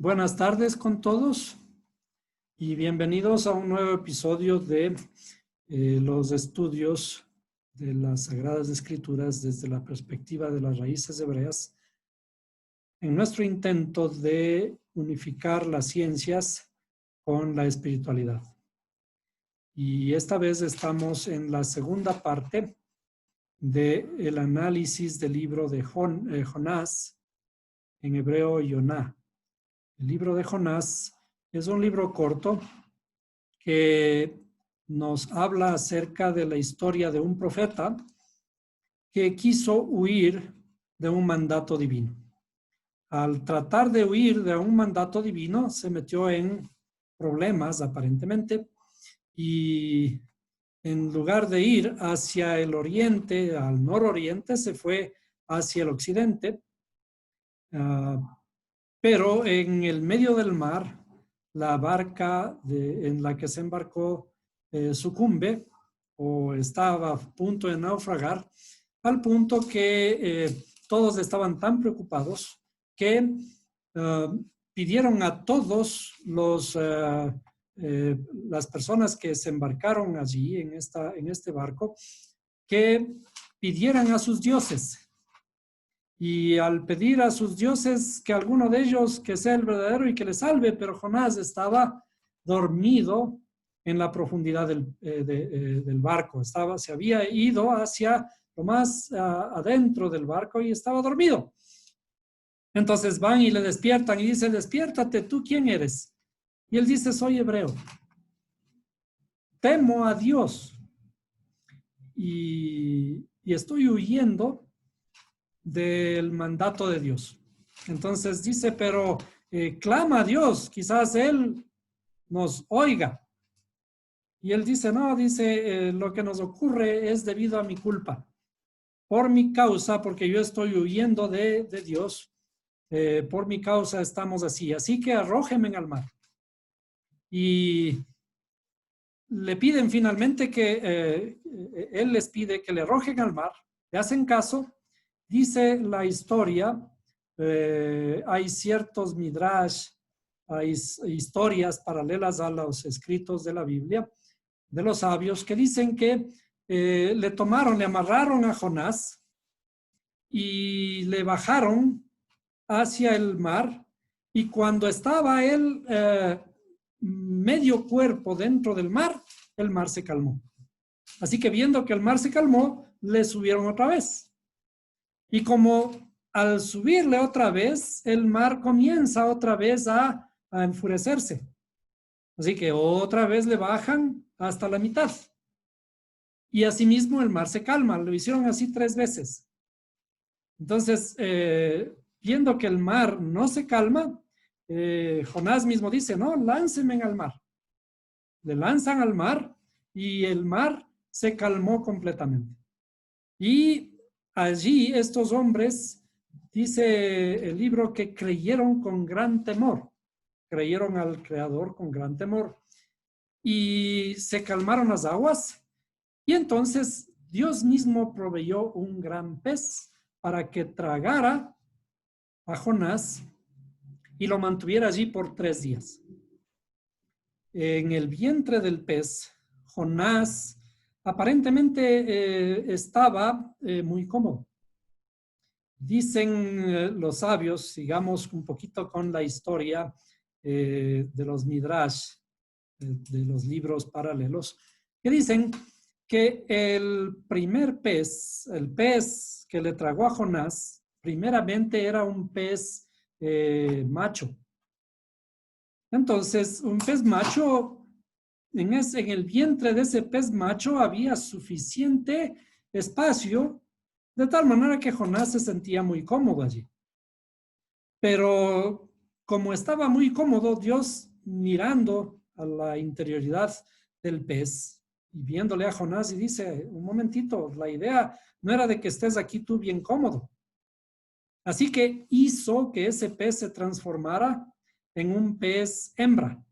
Buenas tardes con todos y bienvenidos a un nuevo episodio de los estudios de las Sagradas Escrituras desde la perspectiva de las raíces hebreas, en nuestro intento de unificar las ciencias con la espiritualidad. Y esta vez estamos en la segunda parte del análisis del libro de Jonás, en hebreo Yoná. El libro de Jonás es un libro corto que nos habla acerca de la historia de un profeta que quiso huir de un mandato divino. Al tratar de huir de un mandato divino, se metió en problemas aparentemente y en lugar de ir hacia el oriente, al nororiente, se fue hacia el occidente. Pero en el medio del mar, la barca en la que se embarcó sucumbe o estaba a punto de naufragar, al punto que todos estaban tan preocupados que pidieron a todos las personas que se embarcaron allí en este barco que pidieran a sus dioses. Y al pedir a sus dioses que alguno de ellos que sea el verdadero y que le salve, pero Jonás estaba dormido en la profundidad del barco. Se había ido hacia lo más adentro del barco y estaba dormido. Entonces van y le despiertan y dicen, despiértate, ¿tú quién eres? Y él dice, soy hebreo. Temo a Dios y estoy huyendo del mandato de Dios. Entonces dice, pero clama a Dios, quizás Él nos oiga. Y él dice, no, dice, lo que nos ocurre es debido a mi culpa, por mi causa, porque yo estoy huyendo de Dios, por mi causa estamos así que arrójenme al mar. Y le piden finalmente él les pide que le arrojen al mar, le hacen caso. Dice la historia, hay ciertos midrash, hay historias paralelas a los escritos de la Biblia, de los sabios, que dicen que le amarraron a Jonás y le bajaron hacia el mar, y cuando estaba él medio cuerpo dentro del mar, el mar se calmó. Así que viendo que el mar se calmó, le subieron otra vez. Y como al subirle otra vez, el mar comienza otra vez a enfurecerse. Así que otra vez le bajan hasta la mitad. Y asimismo el mar se calma. Lo hicieron así 3 veces. Entonces, viendo que el mar no se calma, Jonás mismo dice, no, láncenme al mar. Le lanzan al mar y el mar se calmó completamente. Y allí estos hombres, dice el libro, que creyeron con gran temor, creyeron al Creador con gran temor y se calmaron las aguas, y entonces Dios mismo proveyó un gran pez para que tragara a Jonás y lo mantuviera allí por 3 días. En el vientre del pez, Jonás aparentemente estaba muy cómodo. Dicen los sabios, sigamos un poquito con la historia de los midrash, de los libros paralelos, que dicen que el primer pez, el pez que le tragó a Jonás, primeramente era un pez macho. Entonces, un pez macho, en el vientre de ese pez macho había suficiente espacio, de tal manera que Jonás se sentía muy cómodo allí. Pero como estaba muy cómodo, Dios, mirando a la interioridad del pez y viéndole a Jonás, y dice, un momentito, la idea no era de que estés aquí tú bien cómodo. Así que hizo que ese pez se transformara en un pez hembra.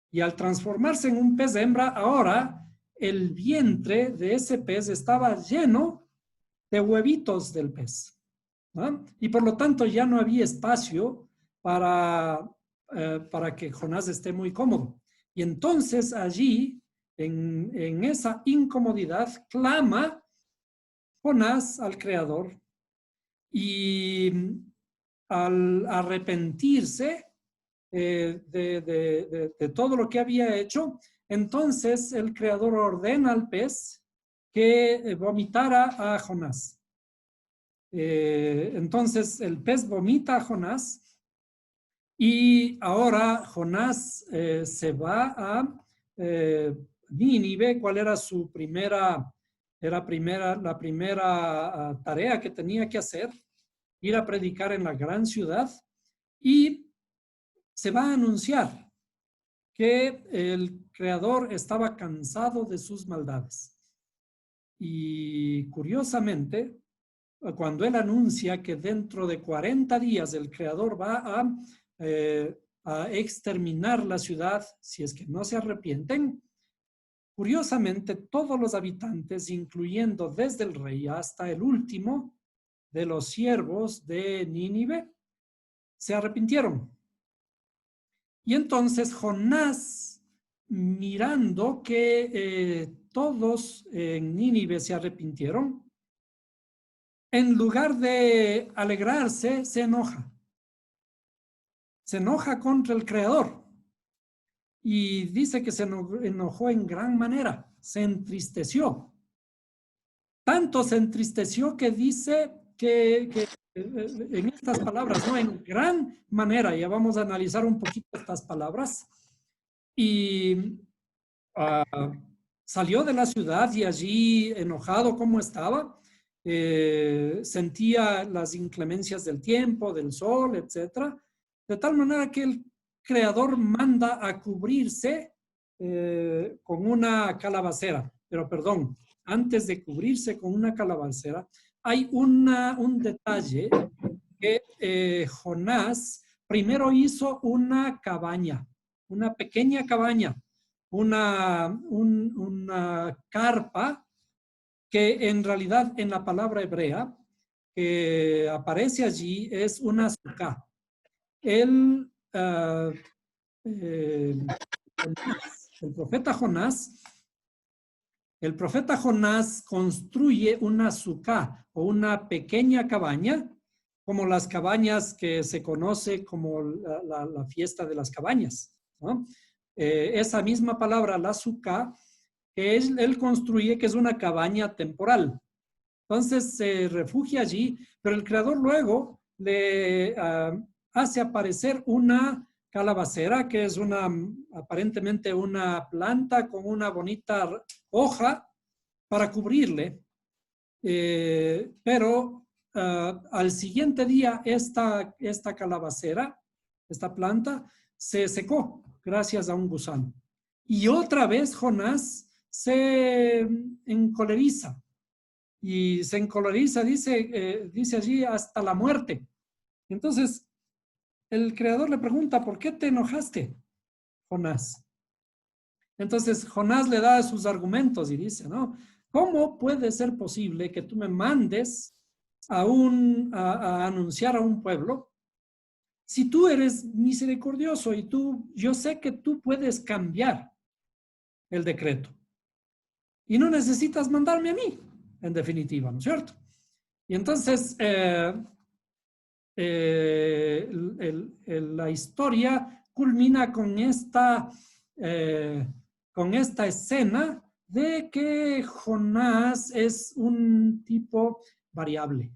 Y al transformarse en un pez hembra, ahora el vientre de ese pez estaba lleno de huevitos del pez, ¿no? Y por lo tanto ya no había espacio para que Jonás esté muy cómodo. Y entonces allí, en esa incomodidad, clama Jonás al Creador y al arrepentirse de todo lo que había hecho, entonces el Creador ordena al pez que vomitara a Jonás. Entonces el pez vomita a Jonás y ahora Jonás se va a Nínive. ¿Cuál era su primera tarea que tenía que hacer? Ir a predicar en la gran ciudad y se va a anunciar que el Creador estaba cansado de sus maldades. Y curiosamente, cuando él anuncia que dentro de 40 días el Creador va a exterminar la ciudad si es que no se arrepienten, curiosamente todos los habitantes, incluyendo desde el rey hasta el último de los siervos de Nínive, se arrepintieron. Y entonces Jonás, mirando que todos en Nínive se arrepintieron, en lugar de alegrarse, se enoja. Se enoja contra el Creador. Y dice que se enojó en gran manera, se entristeció. Tanto se entristeció que dice que en estas palabras, ¿no? En gran manera, ya vamos a analizar un poquito estas palabras. Y salió de la ciudad y allí, enojado como estaba, sentía las inclemencias del tiempo, del sol, etcétera, de tal manera que el Creador manda a cubrirse con una calabacera. Pero perdón, antes de cubrirse con una calabacera, hay un detalle que Jonás primero hizo una cabaña, una pequeña cabaña, una carpa, que en realidad en la palabra hebrea que aparece allí es una sukkah. El profeta Jonás construye una sukkah o una pequeña cabaña, como las cabañas que se conoce como la fiesta de las cabañas, ¿no? Esa misma palabra, la sukkah, que él construye, que es una cabaña temporal. Entonces se refugia allí, pero el Creador luego le hace aparecer una calabacera, que es aparentemente una planta con una bonita hoja para cubrirle. Pero al siguiente día esta calabacera, esta planta, se secó gracias a un gusano. Y otra vez Jonás se encoleriza. Y se encoleriza, dice allí, hasta la muerte. Entonces, el Creador le pregunta, ¿por qué te enojaste, Jonás? Entonces, Jonás le da sus argumentos y dice, ¿no? ¿Cómo puede ser posible que tú me mandes a anunciar a un pueblo si tú eres misericordioso y yo sé que tú puedes cambiar el decreto y no necesitas mandarme a mí, en definitiva, ¿no es cierto? Y entonces, la historia culmina con esta escena de que Jonás es un tipo variable.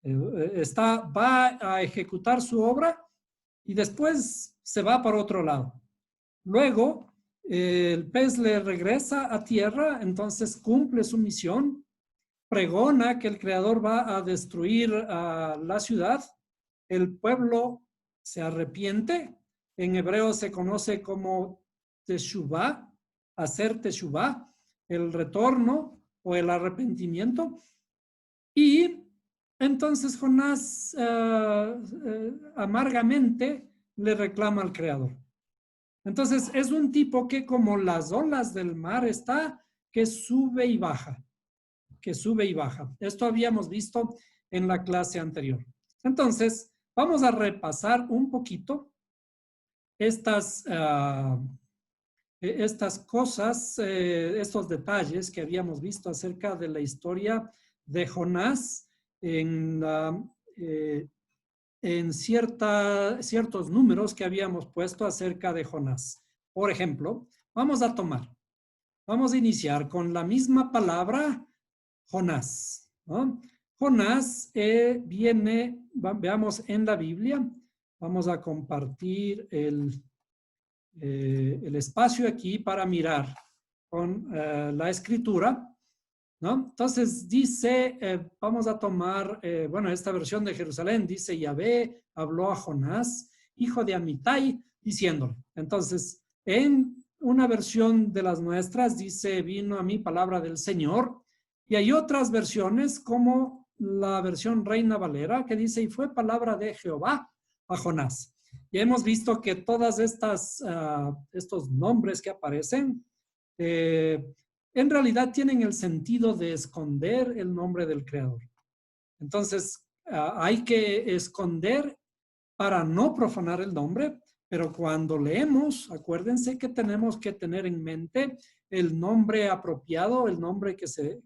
Va a ejecutar su obra y después se va para otro lado. Luego, el pez le regresa a tierra, entonces cumple su misión, pregona que el Creador va a destruir a la ciudad, el pueblo se arrepiente, en hebreo se conoce como teshuvah, hacer teshuvah, el retorno o el arrepentimiento, y entonces Jonás amargamente le reclama al Creador. Entonces es un tipo que, como las olas del mar, está que sube y baja, que sube y baja. Esto habíamos visto en la clase anterior. Entonces, vamos a repasar un poquito estas cosas, estos detalles que habíamos visto acerca de la historia de Jonás en ciertos números que habíamos puesto acerca de Jonás. Por ejemplo, vamos a iniciar con la misma palabra Jonás, ¿no? Jonás veamos en la Biblia, vamos a compartir el espacio aquí para mirar con la escritura, ¿no? Entonces dice, vamos a tomar, esta versión de Jerusalén dice, Yahvé habló a Jonás, hijo de Amitai, diciéndole. Entonces, en una versión de las nuestras dice, vino a mí palabra del Señor, y hay otras versiones como la versión Reina Valera que dice, y fue palabra de Jehová a Jonás. Y hemos visto que todas estos nombres que aparecen en realidad tienen el sentido de esconder el nombre del Creador. Entonces, hay que esconder para no profanar el nombre, pero cuando leemos, acuérdense que tenemos que tener en mente el nombre apropiado, el nombre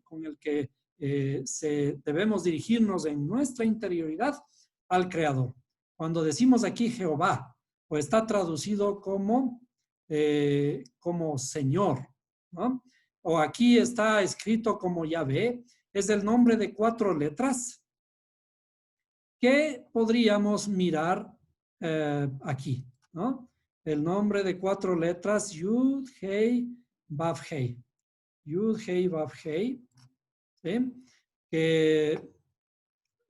con el que debemos dirigirnos en nuestra interioridad al Creador. Cuando decimos aquí Jehová, pues está traducido como Señor, ¿no? O aquí está escrito como Yahvé, es el nombre de 4 letras que podríamos mirar aquí, ¿no? El nombre de 4 letras, Yud, Hei, Vav, Hei. Yud, Hei, Vav, Hei, ¿sí? Que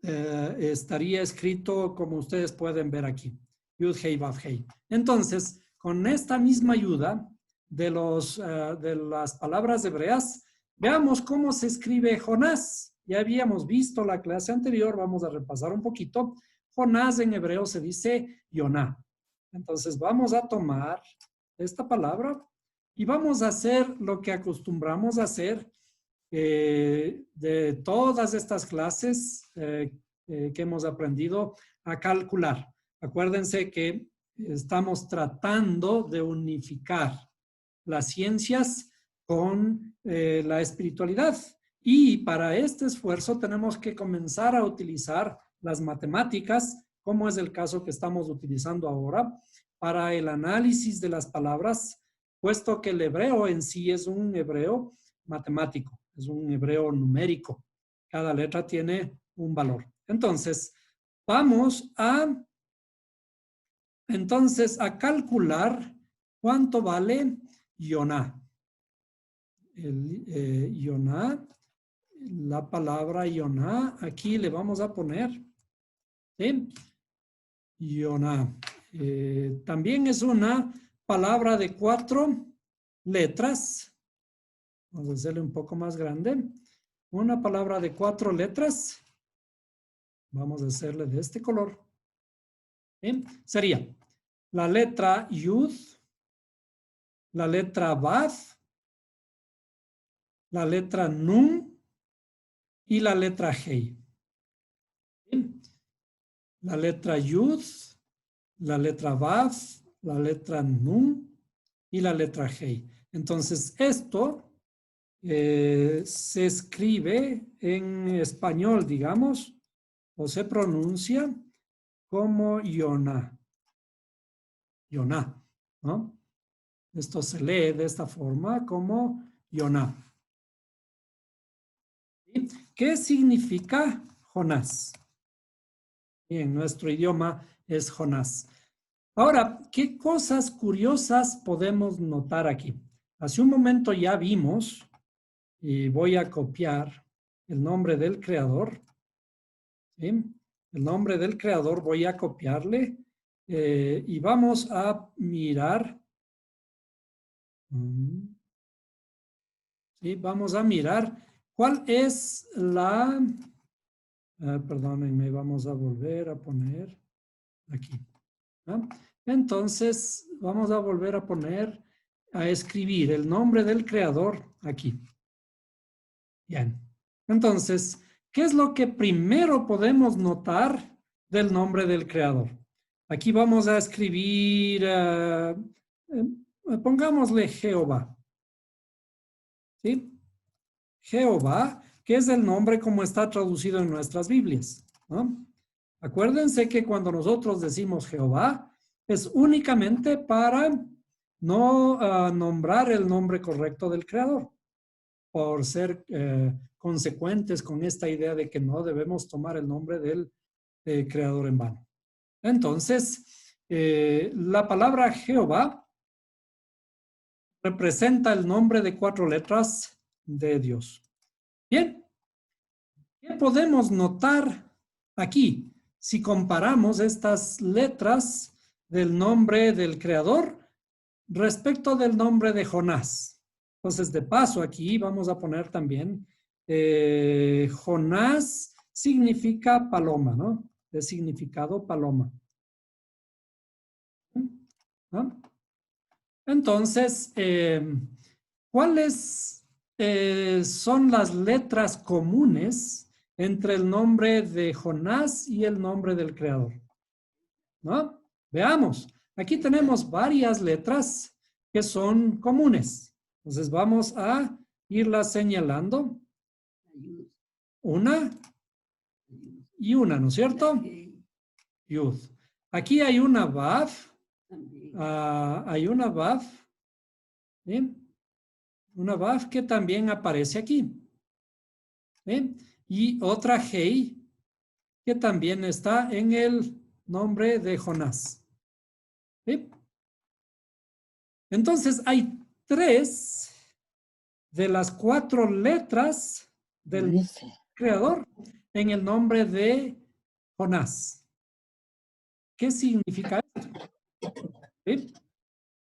estaría escrito como ustedes pueden ver aquí. Yud, Hei, Vav, Hei. Entonces, con esta misma ayuda de las palabras hebreas, veamos cómo se escribe Jonás. Ya habíamos visto la clase anterior, vamos a repasar un poquito. Jonás en hebreo se dice Yoná. Entonces vamos a tomar esta palabra y vamos a hacer lo que acostumbramos a hacer de todas estas clases que hemos aprendido a calcular. Acuérdense que estamos tratando de unificar las ciencias con la espiritualidad. Y para este esfuerzo tenemos que comenzar a utilizar las matemáticas, como es el caso que estamos utilizando ahora, para el análisis de las palabras, puesto que el hebreo en sí es un hebreo matemático, es un hebreo numérico. Cada letra tiene un valor. Entonces, vamos a calcular cuánto vale Yoná. Yoná, la palabra Yoná, aquí le vamos a poner, ¿sí? Yoná. También es una palabra de 4 letras. Vamos a hacerle un poco más grande. Una palabra de 4 letras. Vamos a hacerle de este color. ¿Sí? Sería la letra Yud, la letra Vav, la letra Nun y la letra Hei. ¿Sí? La letra Yud, la letra Vav, la letra Nun y la letra Hei. Entonces, esto se escribe en español, digamos, o se pronuncia como Yoná. Yoná, ¿no? Esto se lee de esta forma como Yoná. ¿Qué significa Jonás? En nuestro idioma es Jonás. Ahora, ¿qué cosas curiosas podemos notar aquí? Hace un momento ya vimos, y voy a copiar el nombre del creador. ¿Sí? El nombre del creador voy a copiarle y vamos a mirar. ¿Sí? Vamos a mirar cuál es perdónenme, vamos a volver a poner aquí. ¿No? Entonces, vamos a volver a escribir el nombre del creador aquí. Bien. Entonces, ¿qué es lo que primero podemos notar del nombre del Creador. Aquí vamos a escribir, pongámosle Jehová, ¿sí? Jehová, que es el nombre como está traducido en nuestras Biblias, ¿no? Acuérdense que cuando nosotros decimos Jehová, es únicamente para no nombrar el nombre correcto del Creador, por ser consecuentes con esta idea de que no debemos tomar el nombre del Creador en vano. Entonces, la palabra Jehová representa el nombre de 4 letras de Dios. Bien, ¿qué podemos notar aquí si comparamos estas letras del nombre del Creador respecto del nombre de Jonás? Entonces, de paso, aquí vamos a poner también Jonás significa paloma, ¿no? De significado paloma. ¿No? Entonces, ¿cuáles son las letras comunes entre el nombre de Jonás y el nombre del Creador? ¿No? Veamos. Aquí tenemos varias letras que son comunes. Entonces vamos a irlas señalando. Una y una, ¿no es cierto? Yud. Aquí hay una Vav. Hay una Vav. ¿Bien? Una Vav que también aparece aquí. ¿Bien? Y otra Hei que también está en el nombre de Jonás. ¿Sí? Entonces hay 3 de las 4 letras del Creador en el nombre de Jonás. ¿Qué significa esto? ¿Sí?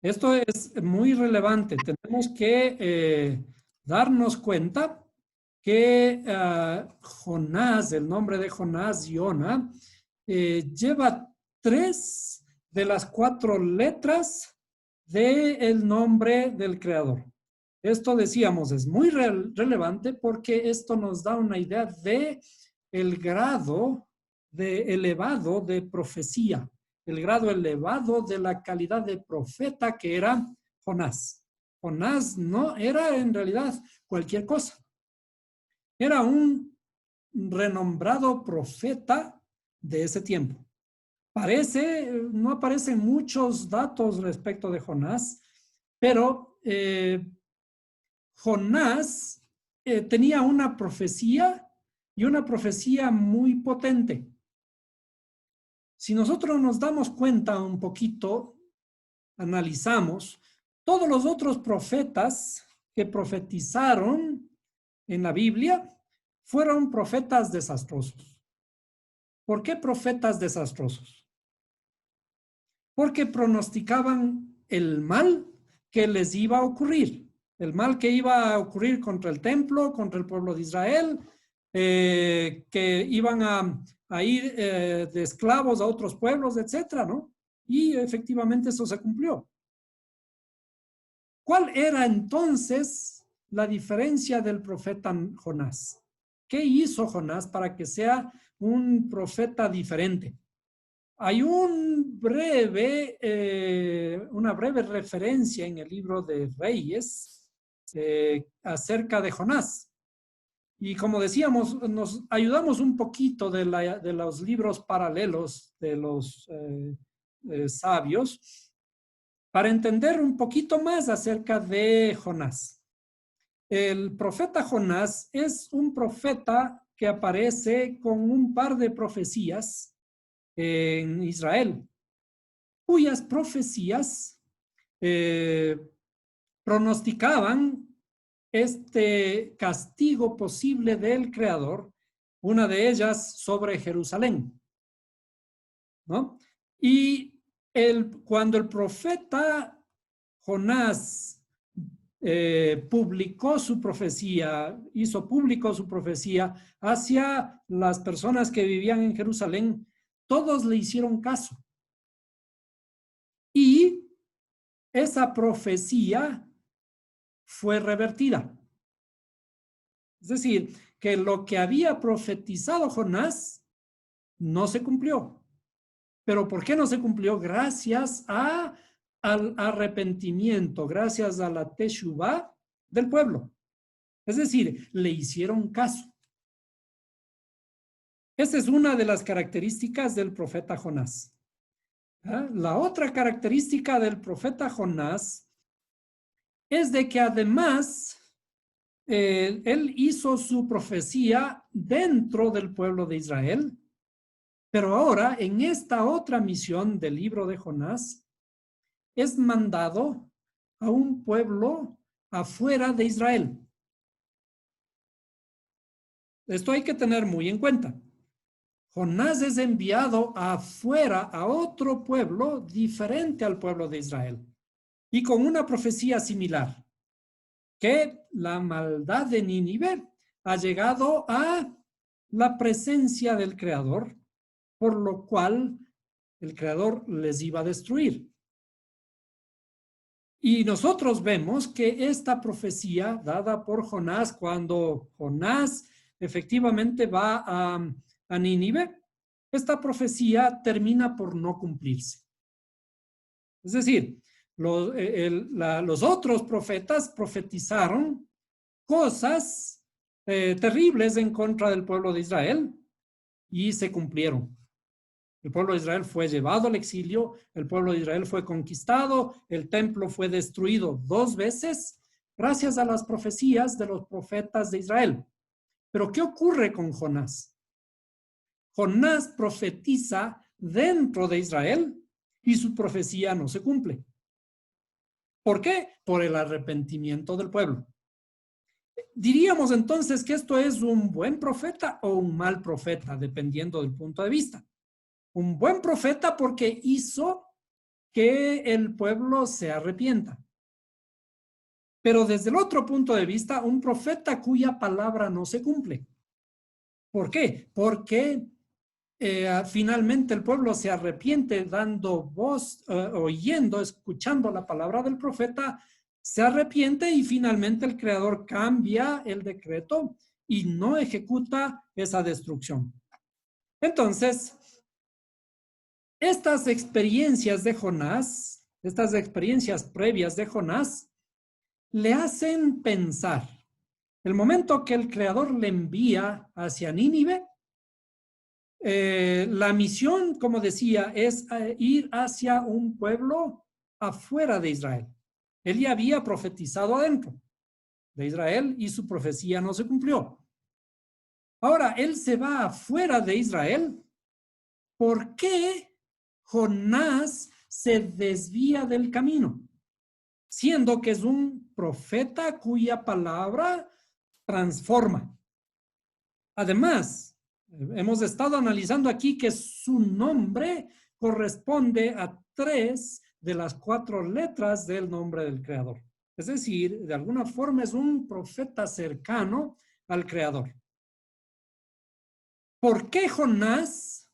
Esto es muy relevante. Tenemos que darnos cuenta que Jonás, el nombre de Jonás, Yona, lleva 3 de las 4 letras del nombre del Creador. Esto decíamos es muy relevante porque esto nos da una idea de el grado elevado de profecía, el grado elevado de la calidad de profeta que era Jonás. Jonás no era en realidad cualquier cosa. Era un renombrado profeta de ese tiempo. No aparecen muchos datos respecto de Jonás, pero Jonás tenía una profecía y una profecía muy potente. Si nosotros nos damos cuenta un poquito, analizamos, todos los otros profetas que profetizaron en la Biblia fueron profetas desastrosos. ¿Por qué profetas desastrosos? Porque pronosticaban el mal que les iba a ocurrir, el mal que iba a ocurrir contra el templo, contra el pueblo de Israel, que iban a ir de esclavos a otros pueblos, etcétera, ¿no? Y efectivamente eso se cumplió. ¿Cuál era entonces la diferencia del profeta Jonás? ¿Qué hizo Jonás para que sea un profeta diferente? Hay una breve referencia en el libro de Reyes acerca de Jonás. Y como decíamos, nos ayudamos un poquito de los libros paralelos de los sabios para entender un poquito más acerca de Jonás. El profeta Jonás es un profeta que aparece con un par de profecías en Israel, cuyas profecías pronosticaban este castigo posible del Creador, una de ellas sobre Jerusalén, ¿no? Y cuando el profeta Jonás publicó su profecía, hizo público su profecía hacia las personas que vivían en Jerusalén, todos le hicieron caso. Y esa profecía fue revertida. Es decir, que lo que había profetizado Jonás no se cumplió. ¿Pero por qué no se cumplió? Gracias al arrepentimiento, gracias a la teshuvá del pueblo. Es decir, le hicieron caso. Esta es una de las características del profeta Jonás. La otra característica del profeta Jonás es de que además él hizo su profecía dentro del pueblo de Israel, pero ahora en esta otra misión del libro de Jonás es mandado a un pueblo afuera de Israel. Esto hay que tener muy en cuenta. Jonás es enviado afuera a otro pueblo diferente al pueblo de Israel y con una profecía similar, que la maldad de Nínive ha llegado a la presencia del Creador, por lo cual el Creador les iba a destruir. Y nosotros vemos que esta profecía dada por Jonás, cuando Jonás efectivamente va a Nínive, esta profecía termina por no cumplirse. Es decir, los otros profetas profetizaron cosas terribles en contra del pueblo de Israel y se cumplieron. El pueblo de Israel fue llevado al exilio, el pueblo de Israel fue conquistado, el templo fue destruido 2 veces gracias a las profecías de los profetas de Israel. Pero ¿qué ocurre con Jonás? Jonás profetiza dentro de Israel y su profecía no se cumple. ¿Por qué? Por el arrepentimiento del pueblo. Diríamos entonces que esto es un buen profeta o un mal profeta, dependiendo del punto de vista. Un buen profeta porque hizo que el pueblo se arrepienta. Pero desde el otro punto de vista, un profeta cuya palabra no se cumple. ¿Por qué? Porque finalmente el pueblo se arrepiente dando voz, oyendo, escuchando la palabra del profeta, se arrepiente y finalmente el Creador cambia el decreto y no ejecuta esa destrucción. Entonces, estas experiencias de Jonás, estas experiencias previas de Jonás, le hacen pensar. El momento que el Creador le envía hacia Nínive, la misión, como decía, es ir hacia un pueblo afuera de Israel. Él ya había profetizado adentro de Israel y su profecía no se cumplió. Ahora, él se va afuera de Israel. ¿Por qué Jonás se desvía del camino? Siendo que es un profeta cuya palabra transforma. Además, hemos estado analizando aquí que su nombre corresponde a 3 de las 4 letras del nombre del Creador. Es decir, de alguna forma es un profeta cercano al Creador. ¿Por qué Jonás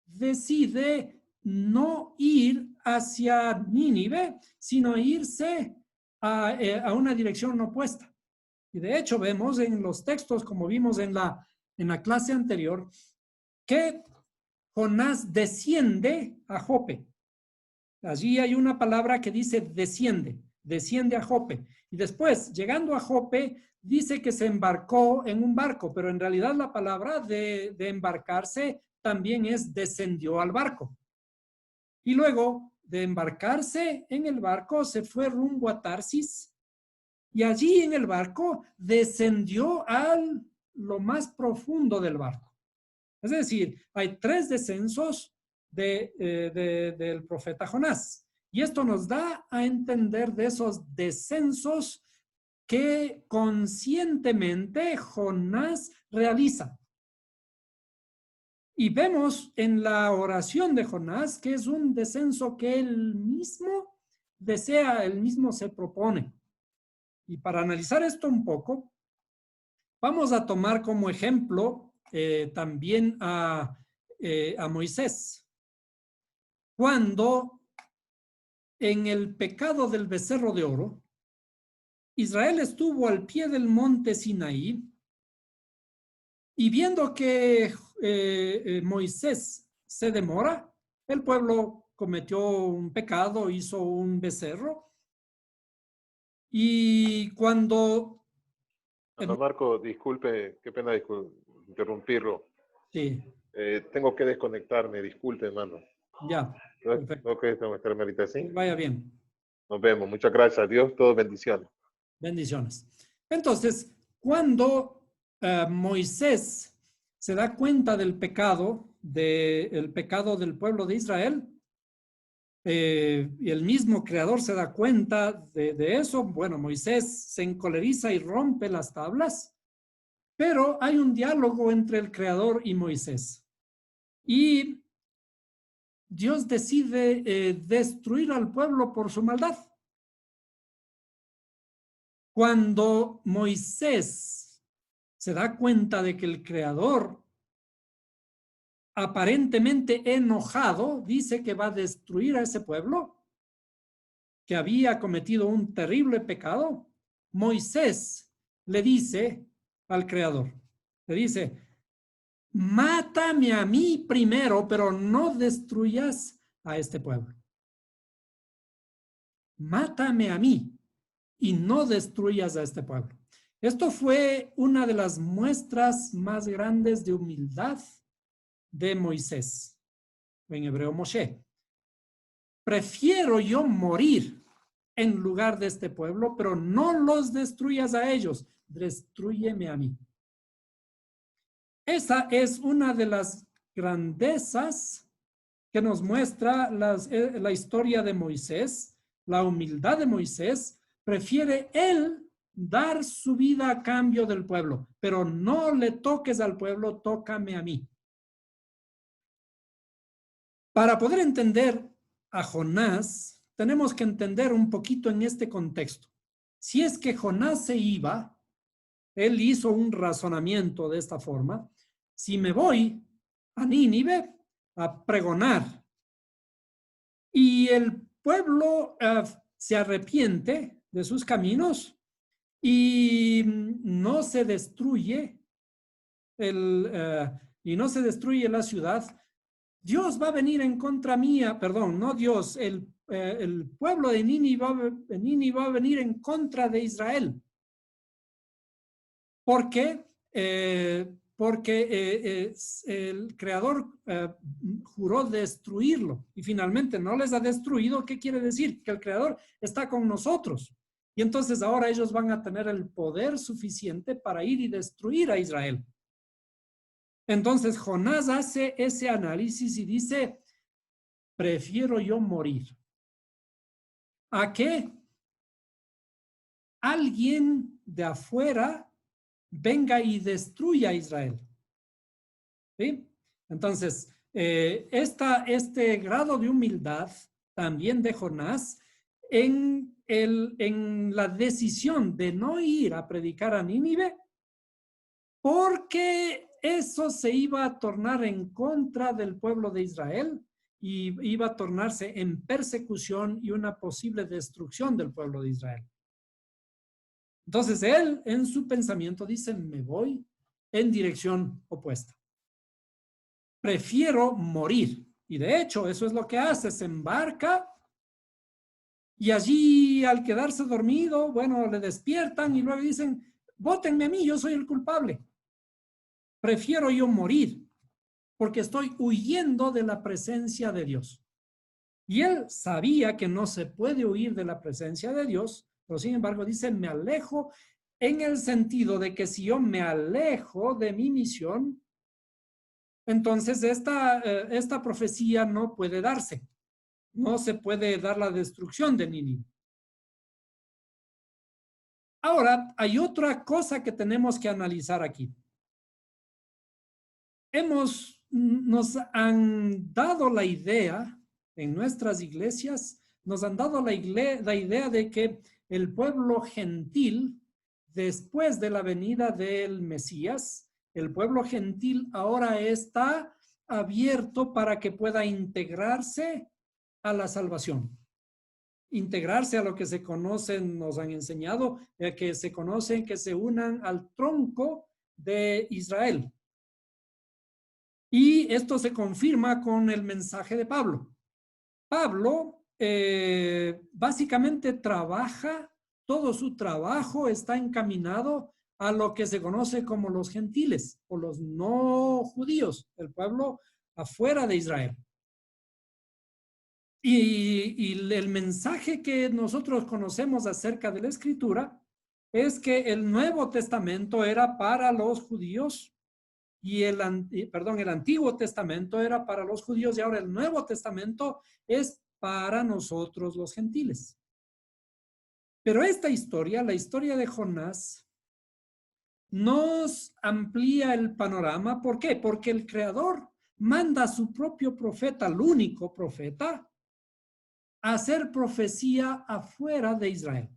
decide no ir hacia Nínive, sino irse a una dirección opuesta? Y de hecho vemos en los textos, como vimos en la clase anterior, que Jonás desciende a Jope. Allí hay una palabra que dice desciende a Jope. Y después, llegando a Jope, dice que se embarcó en un barco, pero en realidad la palabra de embarcarse también es descendió al barco. Y luego de embarcarse en el barco, se fue rumbo a Tarsis y allí en el barco descendió a lo más profundo del barco. Es decir, hay 3 descensos del profeta Jonás. Y esto nos da a entender de esos descensos que conscientemente Jonás realiza. Y vemos en la oración de Jonás que es un descenso que él mismo desea, él mismo se propone. Y para analizar esto un poco, vamos a tomar como ejemplo también a Moisés. Cuando en el pecado del becerro de oro, Israel estuvo al pie del monte Sinaí y viendo que Moisés se demora, el pueblo cometió un pecado, hizo un becerro, y cuando... Hermano Marco, disculpe, qué pena interrumpirlo. Sí, Tengo que desconectarme, disculpe, hermano. ya, No, perfecto. no que tengo que estar ahorita Que así. vaya bien. Nos vemos. Muchas gracias. Dios, todo bendiciones. Bendiciones. Entonces, cuando Moisés se da cuenta del pecado, del pecado del pueblo de Israel, y el mismo creador se da cuenta de eso, bueno, Moisés se encoleriza y rompe las tablas, pero hay un diálogo entre el creador y Moisés. Y Dios decide destruir al pueblo por su maldad. Cuando Moisés se da cuenta de que el creador, aparentemente enojado, dice que va a destruir a ese pueblo, que había cometido un terrible pecado, Moisés le dice al creador, le dice, mátame a mí primero, pero no destruyas a este pueblo. Mátame a mí y no destruyas a este pueblo. Esto fue una de las muestras más grandes de humildad de Moisés, en hebreo Moshe. Prefiero yo morir en lugar de este pueblo, pero no los destruyas a ellos, destrúyeme a mí. Esa es una de las grandezas que nos muestra la historia de Moisés, la humildad de Moisés. Prefiere él dar su vida a cambio del pueblo, pero no le toques al pueblo, tócame a mí. Para poder entender a Jonás, tenemos que entender un poquito en este contexto. Si es que Jonás se iba, él hizo un razonamiento de esta forma: si me voy a Nínive a pregonar y el pueblo se arrepiente de sus caminos y no se destruye y no se destruye la ciudad, Dios va a venir en contra mía, perdón, no Dios, el pueblo de Nínive va a venir en contra de Israel. ¿Por qué? Porque el creador juró destruirlo y finalmente no les ha destruido. ¿Qué quiere decir? Que el creador está con nosotros. Y entonces ahora ellos van a tener el poder suficiente para ir y destruir a Israel. Entonces Jonás hace ese análisis y dice, prefiero yo morir a que alguien de afuera venga y destruya a Israel. ¿Sí? Entonces, este grado de humildad también de Jonás en la decisión de no ir a predicar a Nínive, porque eso se iba a tornar en contra del pueblo de Israel y iba a tornarse en persecución y una posible destrucción del pueblo de Israel. Entonces él en su pensamiento dice, me voy en dirección opuesta. Prefiero morir. Y de hecho eso es lo que hace, se embarca y allí al quedarse dormido, bueno, le despiertan y luego dicen, vótenme a mí, yo soy el culpable. Prefiero yo morir porque estoy huyendo de la presencia de Dios. Y él sabía que no se puede huir de la presencia de Dios, pero sin embargo dice, me alejo en el sentido de que si yo me alejo de mi misión, entonces esta profecía no puede darse. No se puede dar la destrucción de Nínive. Ahora, hay otra cosa que tenemos que analizar aquí. Nos han dado la idea en nuestras iglesias, nos han dado la idea de que el pueblo gentil, después de la venida del Mesías, el pueblo gentil ahora está abierto para que pueda integrarse a la salvación. Integrarse a lo que se conocen, nos han enseñado, que se conocen, que se unan al tronco de Israel. Y esto se confirma con el mensaje de Pablo. Pablo básicamente trabaja, todo su trabajo está encaminado a lo que se conoce como los gentiles o los no judíos, el pueblo afuera de Israel. Y el mensaje que nosotros conocemos acerca de la Escritura es que el Nuevo Testamento era para los judíos y el Antiguo Testamento era para los judíos y ahora el Nuevo Testamento es para nosotros los gentiles. Pero esta historia, la historia de Jonás, nos amplía el panorama. ¿Por qué? Porque el Creador manda a su propio profeta, el único profeta, a hacer profecía afuera de Israel.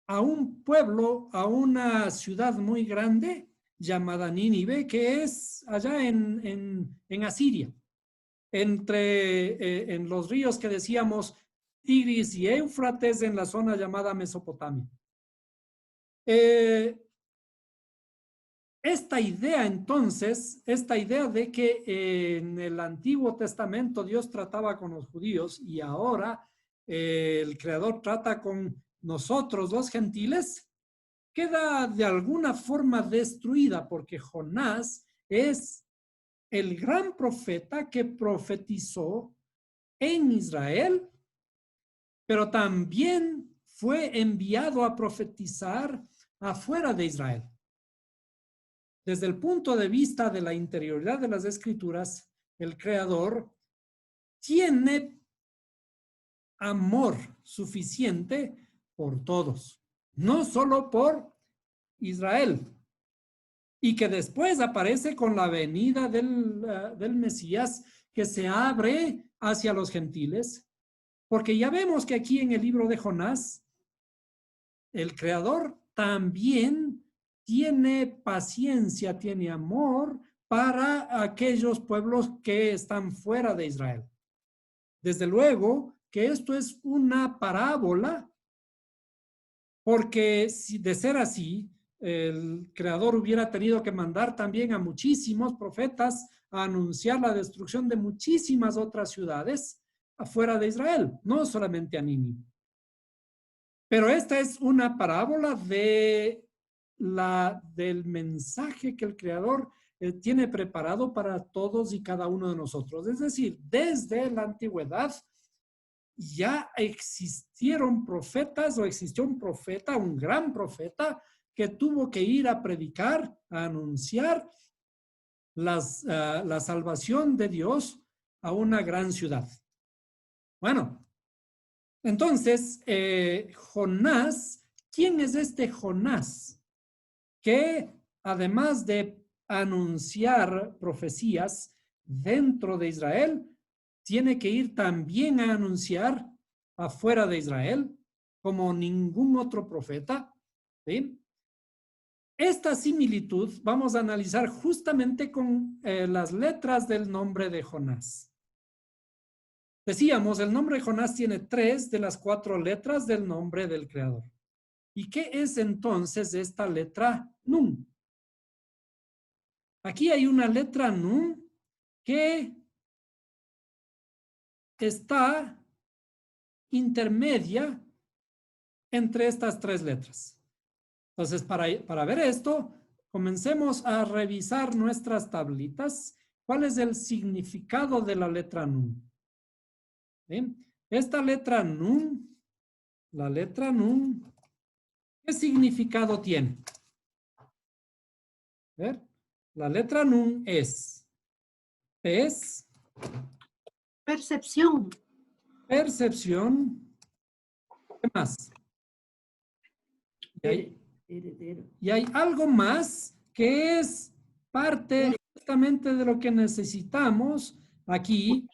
A un pueblo, a una ciudad muy grande llamada Nínive, que es allá en Asiria, en los ríos que decíamos Tigris y Éufrates, en la zona llamada Mesopotamia. Esta idea entonces, esta idea de que en el Antiguo Testamento Dios trataba con los judíos y ahora el Creador trata con nosotros los gentiles, queda de alguna forma destruida porque Jonás es el gran profeta que profetizó en Israel, pero también fue enviado a profetizar afuera de Israel. Desde el punto de vista de la interioridad de las Escrituras, el Creador tiene amor suficiente por todos, no solo por Israel, y que después aparece con la venida del Mesías que se abre hacia los gentiles, porque ya vemos que aquí en el libro de Jonás, el Creador también tiene paciencia, tiene amor para aquellos pueblos que están fuera de Israel. Desde luego que esto es una parábola, porque si de ser así, el Creador hubiera tenido que mandar también a muchísimos profetas a anunciar la destrucción de muchísimas otras ciudades afuera de Israel, no solamente a Nínive. Pero esta es una parábola del mensaje que el Creador tiene preparado para todos y cada uno de nosotros. Es decir, desde la antigüedad ya existieron profetas o existió un profeta, un gran profeta, que tuvo que ir a predicar, a anunciar la salvación de Dios a una gran ciudad. Bueno, entonces, Jonás, ¿quién es este Jonás? Que además de anunciar profecías dentro de Israel, tiene que ir también a anunciar afuera de Israel, como ningún otro profeta. ¿Sí? Esta similitud vamos a analizar justamente con las letras del nombre de Jonás. Decíamos, el nombre de Jonás tiene 3 de las 4 letras del nombre del Creador. ¿Y qué es entonces esta letra Nun? Aquí hay una letra Nun que está intermedia entre estas 3 letras. Entonces, para ver esto, comencemos a revisar nuestras tablitas. ¿Cuál es el significado de la letra Nun? ¿Bien? Esta letra Nun, la letra Nun, ¿qué significado tiene? A ver, la letra Nun es percepción. Percepción. ¿Qué más? Y hay algo más que es parte justamente de lo que necesitamos aquí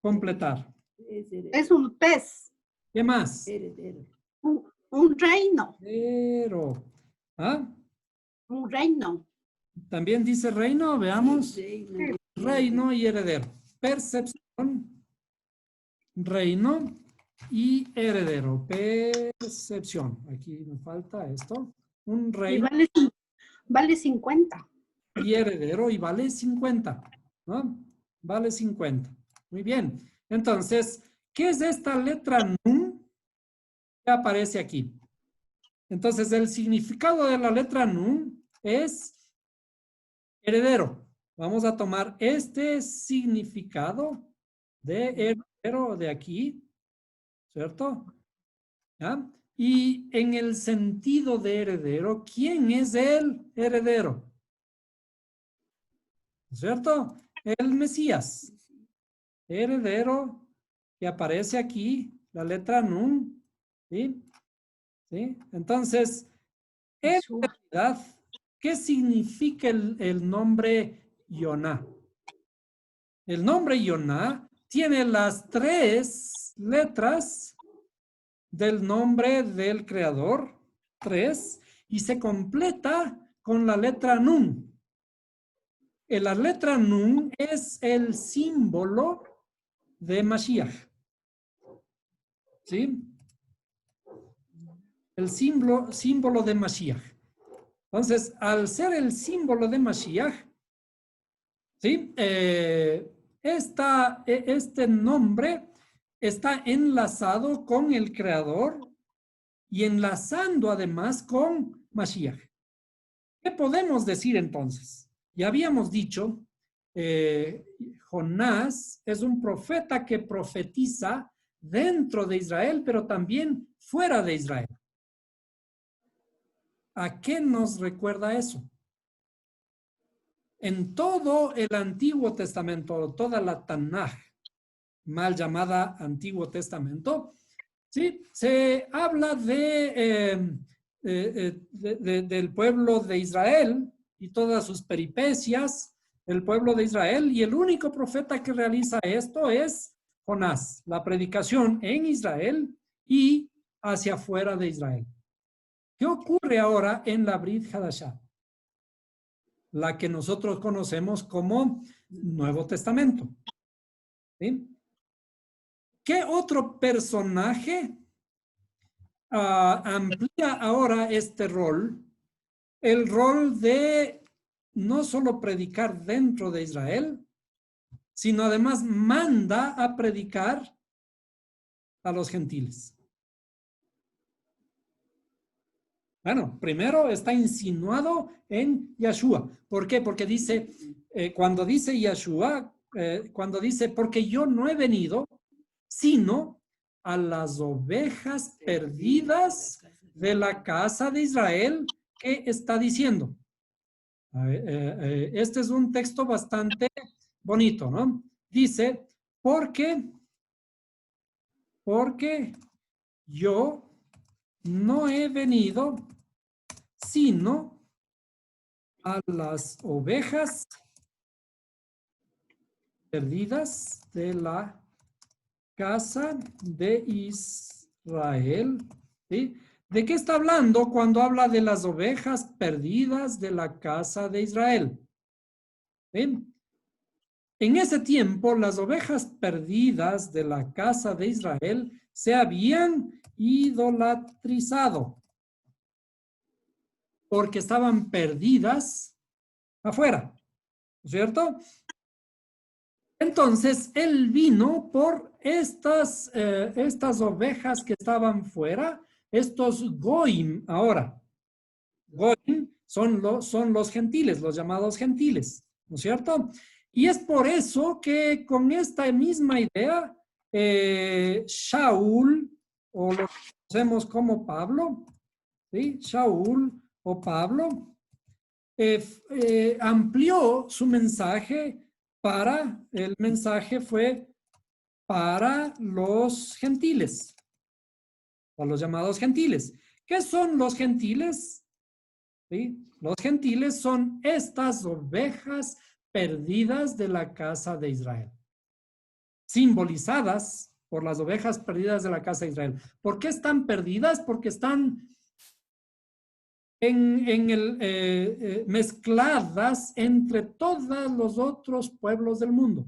completar. Es un pez. ¿Qué más? Un reino. ¿Ah? Un reino. También dice reino, veamos. Reino y heredero. Percepción, reino y heredero. Percepción. Aquí me falta esto. Un reino. Y vale 50. y heredero y vale 50, ¿no? Vale 50. Muy bien. Entonces, ¿qué es esta letra Nun que aparece aquí? Entonces, el significado de la letra Nun es heredero. Vamos a tomar este significado de heredero de aquí, ¿cierto? ¿Ya? Y en el sentido de heredero, ¿quién es el heredero? ¿Cierto? El Mesías. Heredero que aparece aquí, la letra Nun. ¿Sí? ¿Sí? Entonces, en Yeshua. realidad, ¿qué significa el nombre Yoná? El nombre Yoná tiene las 3 letras del nombre del creador, 3, y se completa con la letra Nun. La letra Nun es el símbolo de Mashiach. ¿Sí? El símbolo de Mashiach. Entonces, al ser el símbolo de Mashiach, ¿sí? Este nombre está enlazado con el creador y enlazando además con Mashiach. ¿Qué podemos decir entonces? Ya habíamos dicho, Jonás es un profeta que profetiza dentro de Israel, pero también fuera de Israel. ¿A qué nos recuerda eso? En todo el Antiguo Testamento, toda la Tanaj, mal llamada Antiguo Testamento, ¿sí? Se habla del pueblo de Israel y todas sus peripecias, el pueblo de Israel, y el único profeta que realiza esto es Jonás, la predicación en Israel y hacia afuera de Israel. ¿Qué ocurre ahora en la Brit Hadashah? La que nosotros conocemos como Nuevo Testamento. ¿Sí? ¿Qué otro personaje amplía ahora este rol? El rol de no solo predicar dentro de Israel, sino además manda a predicar a los gentiles. Bueno, primero está insinuado en Yeshua. ¿Por qué? Porque dice, cuando dice Yeshua, cuando dice, porque yo no he venido, sino a las ovejas perdidas de la casa de Israel, ¿qué está diciendo? Este es un texto bastante bonito, ¿no? Dice, porque yo no he venido sino a las ovejas perdidas de la casa de Israel. ¿Sí? ¿De qué está hablando cuando habla de las ovejas perdidas de la casa de Israel? ¿Sí? En ese tiempo, las ovejas perdidas de la casa de Israel se habían idolatrizado porque estaban perdidas afuera, ¿cierto? Entonces, él vino por estas ovejas que estaban fuera, estos goim ahora. Goim son los gentiles, los llamados gentiles, ¿no es cierto? Y es por eso que con esta misma idea, Shaul, o lo conocemos como Pablo, ¿sí? Shaul o Pablo, amplió su mensaje el mensaje fue para los gentiles, o los llamados gentiles. ¿Qué son los gentiles? ¿Sí? Los gentiles son estas ovejas perdidas de la casa de Israel, simbolizadas por las ovejas perdidas de la casa de Israel. ¿Por qué están perdidas? Porque están mezcladas entre todos los otros pueblos del mundo.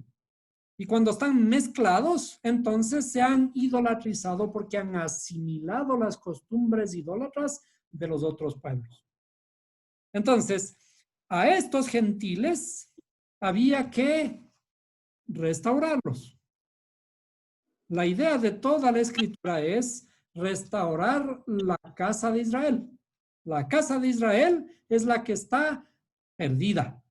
Y cuando están mezclados, entonces se han idolatrizado porque han asimilado las costumbres idólatras de los otros pueblos. Entonces, a estos gentiles había que restaurarlos. La idea de toda la escritura es restaurar la casa de Israel. La casa de Israel es la que está perdida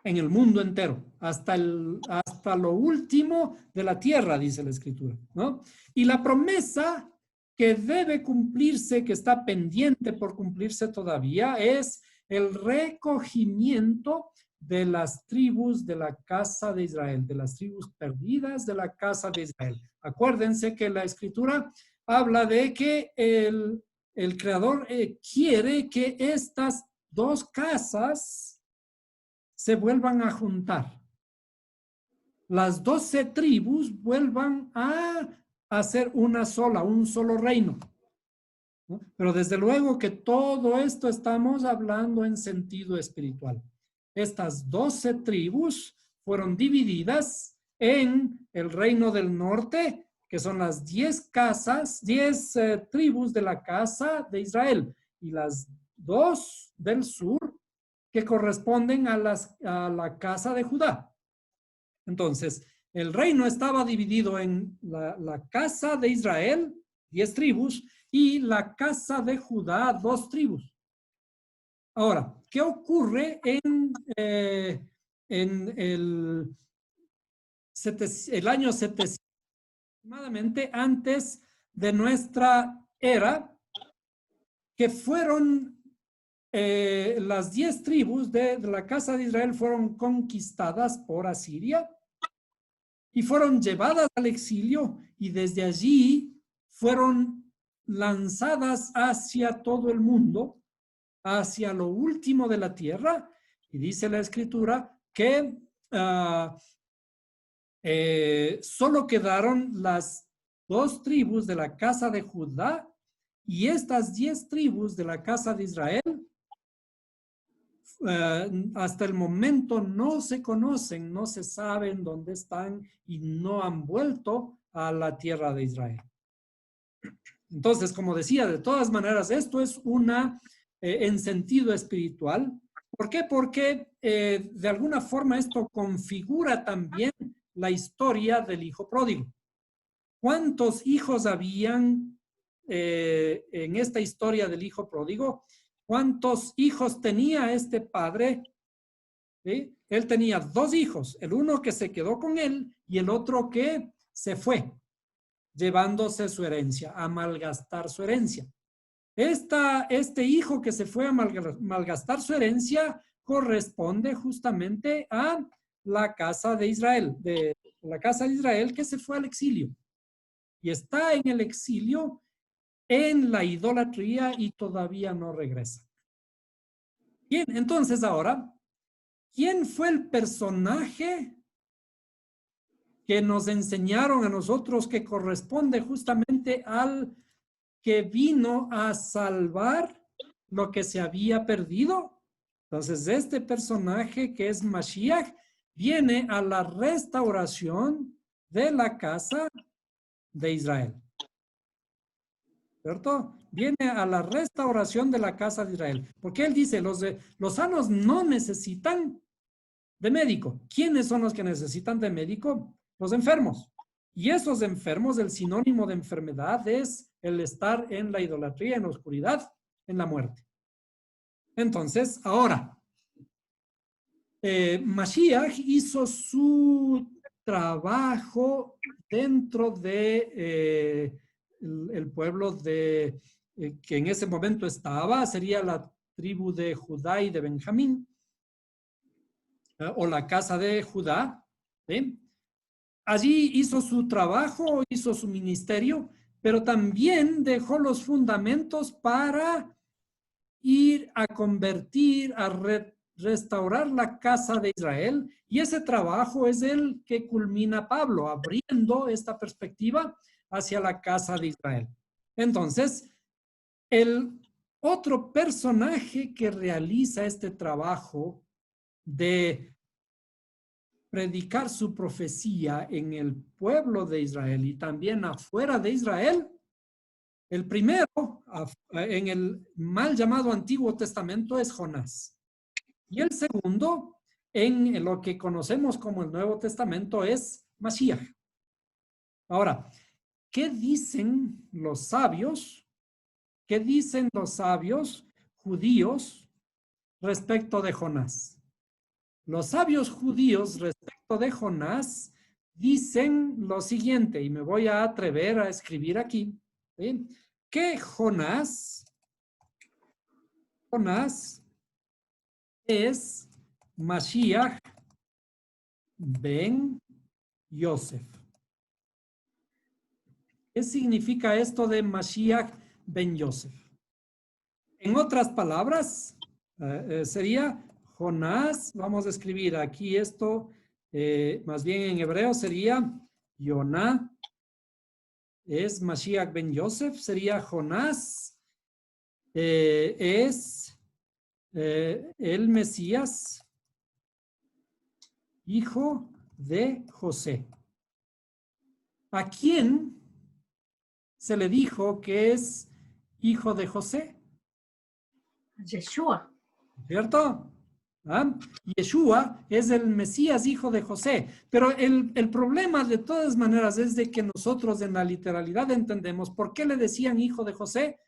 en el mundo entero, hasta lo último de la tierra, dice la escritura, ¿no? Y la promesa que debe cumplirse, que está pendiente por cumplirse todavía, es el recogimiento de las tribus de la casa de Israel, de las tribus perdidas de la casa de Israel. Acuérdense que la escritura habla de que el Creador quiere que estas dos casas se vuelvan a juntar. Las 12 tribus vuelvan a hacer una sola, un solo reino, ¿no? Pero desde luego que todo esto estamos hablando en sentido espiritual. Estas 12 tribus fueron divididas en el reino del norte, que son las 10 casas, 10 tribus de la casa de Israel, y las 2 del sur, que corresponden a la casa de Judá. Entonces, el reino estaba dividido en la casa de Israel, 10 tribus, y la casa de Judá, 2 tribus. Ahora, ¿qué ocurre en el año 700, aproximadamente antes de nuestra era, que fueron las 10 tribus de la casa de Israel fueron conquistadas por Asiria y fueron llevadas al exilio, y desde allí fueron lanzadas hacia todo el mundo, hacia lo último de la tierra, y dice la escritura que solo quedaron las 2 tribus de la casa de Judá, y estas 10 tribus de la casa de Israel hasta el momento no se conocen, no se saben dónde están y no han vuelto a la tierra de Israel. Entonces, como decía, de todas maneras, esto es en sentido espiritual. ¿Por qué? Porque de alguna forma esto configura también la historia del hijo pródigo. ¿Cuántos hijos habían en esta historia del hijo pródigo? ¿Cuántos hijos tenía este padre? ¿Sí? Él tenía 2 hijos, el uno que se quedó con él y el otro que se fue, llevándose su herencia, a malgastar su herencia. Este hijo que se fue a malgastar su herencia corresponde justamente a la casa de Israel, que se fue al exilio. Y está en el exilio en la idolatría y todavía no regresa. Bien, entonces ahora, ¿quién fue el personaje que nos enseñaron a nosotros que corresponde justamente al que vino a salvar lo que se había perdido? Entonces, este personaje que es Mashiach viene a la restauración de la casa de Israel. ¿Cierto? Viene a la restauración de la casa de Israel. Porque él dice, los sanos no necesitan de médico. ¿Quiénes son los que necesitan de médico? Los enfermos. Y esos enfermos, el sinónimo de enfermedad es el estar en la idolatría, en la oscuridad, en la muerte. Entonces, ahora, Mashiach hizo su trabajo dentro de el pueblo que en ese momento sería la tribu de Judá y de Benjamín, o la casa de Judá, ¿sí? Allí hizo su trabajo, hizo su ministerio, pero también dejó los fundamentos para ir a convertir, a restaurar la casa de Israel, y ese trabajo es el que culmina Pablo, abriendo esta perspectiva hacia la casa de Israel. Entonces, el otro personaje que realiza este trabajo de predicar su profecía en el pueblo de Israel y también afuera de Israel, el primero en el mal llamado Antiguo Testamento es Jonás. Y el segundo, en lo que conocemos como el Nuevo Testamento, es Mashiach. Ahora, ¿qué dicen los sabios? ¿Qué dicen los sabios judíos respecto de Jonás? Los sabios judíos respecto de Jonás dicen lo siguiente, y me voy a atrever a escribir aquí, ¿sí? Que Jonás es Mashiach ben Yosef. ¿Qué significa esto de Mashiach ben Yosef? En otras palabras, sería Jonás, vamos a escribir aquí esto, más bien en hebreo sería Yoná, es Mashiach ben Yosef, sería Jonás, es el Mesías, hijo de José. ¿A quién se le dijo que es hijo de José? Yeshua. ¿Cierto? ¿Ah? Yeshua es el Mesías, hijo de José. Pero el problema de todas maneras es de que nosotros en la literalidad entendemos por qué le decían hijo de José.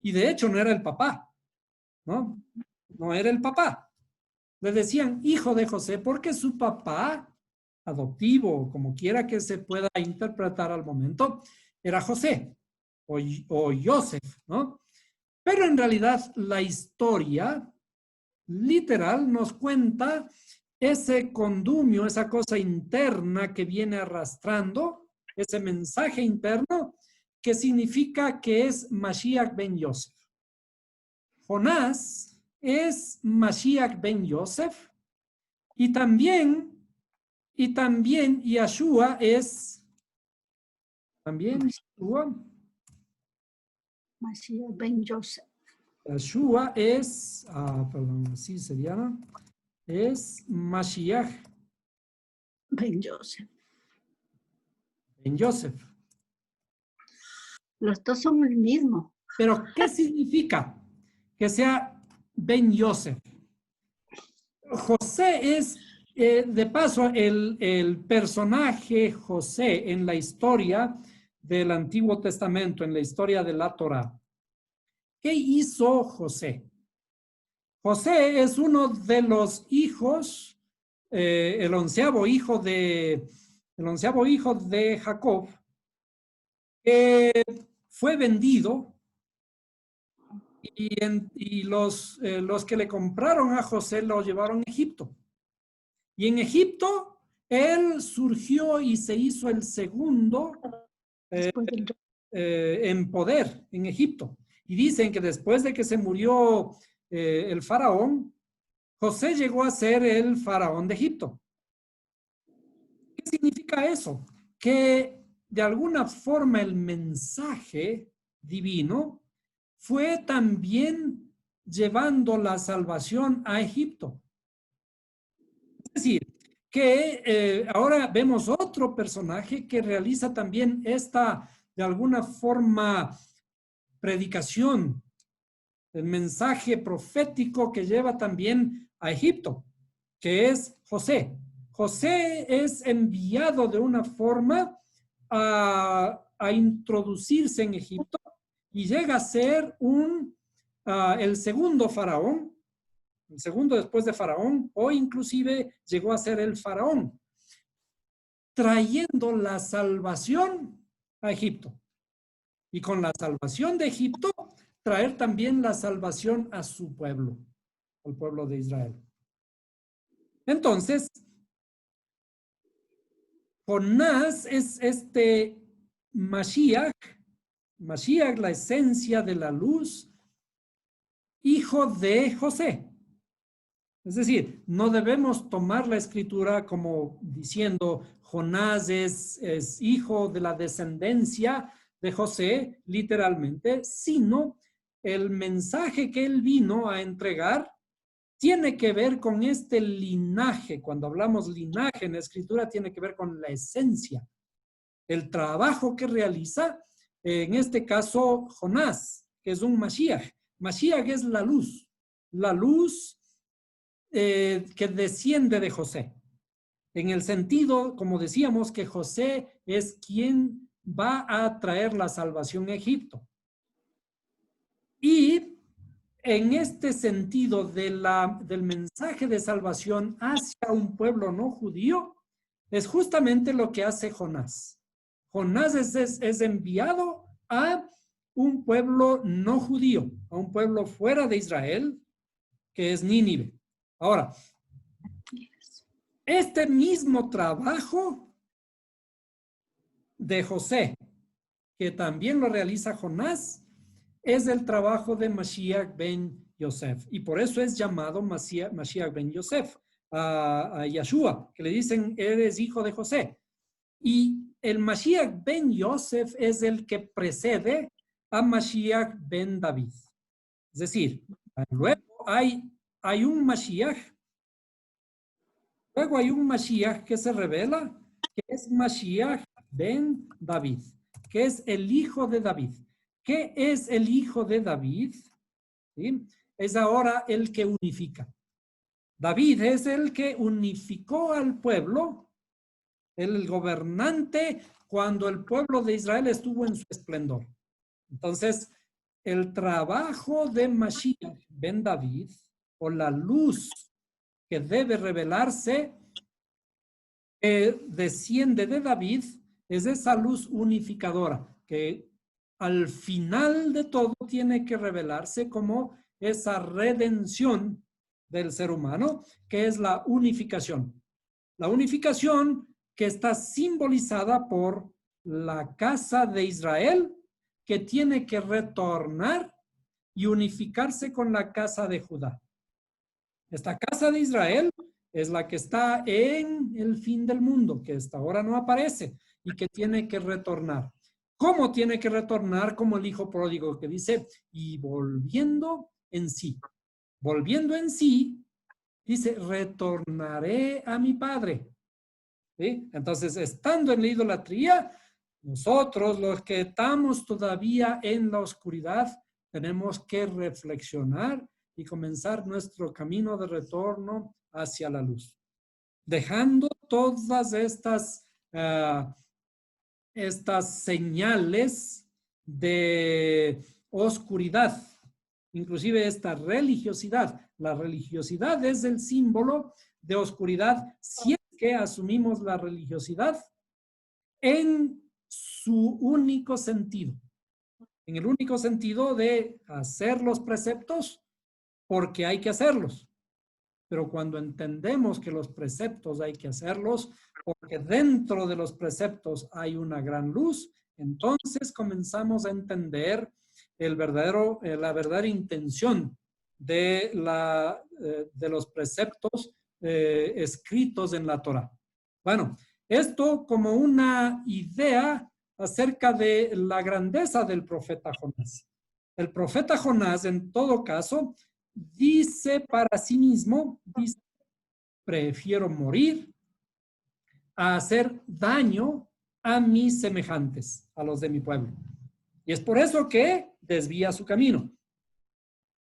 Y de hecho no era el papá, ¿no? No era el papá. Le decían hijo de José porque su papá adoptivo, como quiera que se pueda interpretar al momento, era José o Joseph, ¿no? Pero en realidad la historia literal nos cuenta ese condumio, esa cosa interna que viene arrastrando, ese mensaje interno que significa que es Mashiach ben Yosef. Jonás es Mashiach ben Yosef y también Yeshua es Mashiach ben Yosef. Yeshua es, perdón, así sería, ¿no? Es Mashiach Ben Yosef. ben Yosef. Los dos son el mismo. Pero, ¿qué significa que sea ben Yosef? José es, de paso, el personaje José en la historia del Antiguo Testamento, en la historia de la Torá. ¿Qué hizo José? José es uno de los hijos, el onceavo hijo de Jacob, que fue vendido y los que le compraron a José lo llevaron a Egipto. Y en Egipto él surgió y se hizo el segundo en poder en Egipto. Y dicen que después de que se murió el faraón, José llegó a ser el faraón de Egipto. ¿Qué significa eso? Que de alguna forma el mensaje divino fue también llevando la salvación a Egipto. Es decir, que ahora vemos otro personaje que realiza también esta, de alguna forma, predicación, el mensaje profético que lleva también a Egipto, que es José. José es enviado de una forma a introducirse en Egipto y llega a ser el segundo faraón, el segundo después de faraón, o inclusive llegó a ser el faraón, trayendo la salvación a Egipto. Y con la salvación de Egipto, traer también la salvación a su pueblo, al pueblo de Israel. Entonces, Jonás es este Mashiach, la esencia de la luz, hijo de José. Es decir, no debemos tomar la escritura como diciendo Jonás es hijo de la descendencia de José, literalmente, sino el mensaje que él vino a entregar tiene que ver con este linaje. Cuando hablamos linaje en la escritura, tiene que ver con la esencia, el trabajo que realiza, en este caso, Jonás, que es un Mashiach. Mashiach es la luz que desciende de José. En el sentido, como decíamos, que José es quien va a traer la salvación a Egipto. Y en este sentido del mensaje de salvación hacia un pueblo no judío, es justamente lo que hace Jonás. Jonás es enviado a un pueblo no judío, a un pueblo fuera de Israel, que es Nínive. Ahora, este mismo trabajo de José, que también lo realiza Jonás, es el trabajo de Mashiach ben Yosef. Y por eso es llamado Mashiach ben Yosef a Yeshua, que le dicen, eres hijo de José. Y el Mashiach ben Yosef es el que precede a Mashiach ben David. Es decir, luego hay un Mashiach. Luego hay un Mashiach que se revela, que es Mashiach ben David, que es el hijo de David. ¿Qué es el hijo de David? ¿Sí? Es ahora el que unifica. David es el que unificó al pueblo, el gobernante, cuando el pueblo de Israel estuvo en su esplendor. Entonces, el trabajo de Mashiach ben David, o la luz que debe revelarse, desciende de David, es esa luz unificadora, que al final de todo tiene que revelarse como esa redención del ser humano, que es la unificación. La unificación que está simbolizada por la casa de Israel, que tiene que retornar y unificarse con la casa de Judá. Esta casa de Israel es la que está en el fin del mundo, que hasta ahora no aparece y que tiene que retornar. ¿Cómo tiene que retornar? Como el hijo pródigo que dice, y volviendo en sí. Volviendo en sí, dice, retornaré a mi padre. ¿Sí? Entonces, estando en la idolatría, nosotros los que estamos todavía en la oscuridad, tenemos que reflexionar y comenzar nuestro camino de retorno hacia la luz. Dejando todas estas señales de oscuridad, inclusive esta religiosidad. La religiosidad es el símbolo de oscuridad si es que asumimos la religiosidad en su único sentido, en el único sentido de hacer los preceptos porque hay que hacerlos. Pero cuando entendemos que los preceptos hay que hacerlos porque dentro de los preceptos hay una gran luz, entonces comenzamos a entender la verdadera intención de los preceptos escritos en la Torah. Bueno, esto como una idea acerca de la grandeza del profeta Jonás. El profeta Jonás, en todo caso, dice para sí mismo, dice, prefiero morir a hacer daño a mis semejantes, a los de mi pueblo. Y es por eso que desvía su camino.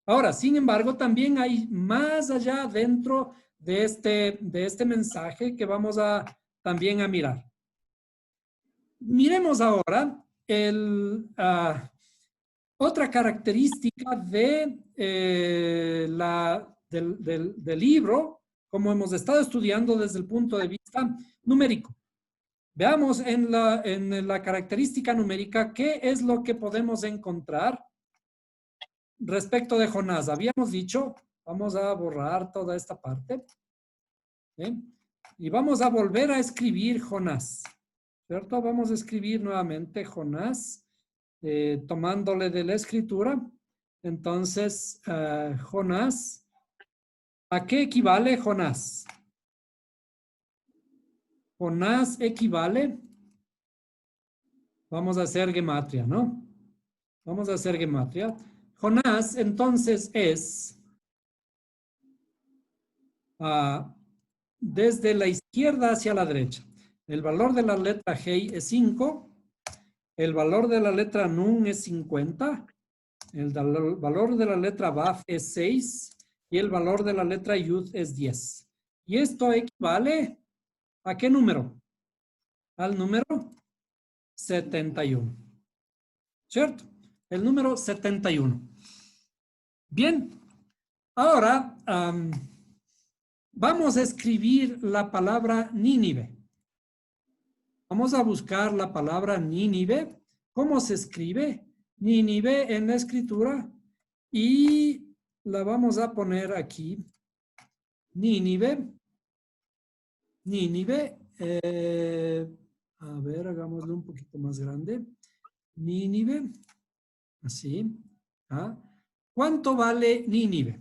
Ahora, sin embargo, también hay más allá dentro de este mensaje que vamos también a mirar. Miremos ahora otra característica del libro, como hemos estado estudiando desde el punto de vista numérico. Veamos en la característica numérica qué es lo que podemos encontrar respecto de Jonás. Habíamos dicho, vamos a borrar toda esta parte, ¿sí? Y vamos a volver a escribir Jonás, ¿cierto? Vamos a escribir nuevamente Jonás, tomándole de la escritura. Entonces, Jonás, ¿a qué equivale Jonás? Jonás equivale, vamos a hacer gematria, ¿no? Vamos a hacer gematria. Jonás, entonces, es desde la izquierda hacia la derecha. El valor de la letra Hei es 5. El valor de la letra Nun es 50. El valor de la letra Baf es 6. y el valor de la letra Yud es 10. Y esto equivale ¿a qué número? Al número 71. ¿Cierto? El número 71. Bien, ahora vamos a escribir la palabra Nínive. Vamos a buscar la palabra Nínive. ¿Cómo se escribe? Nínive en la escritura. Y la vamos a poner aquí. Nínive. Nínive. A ver, hagámoslo un poquito más grande. Nínive. Así. ¿Ah? ¿Cuánto vale Nínive?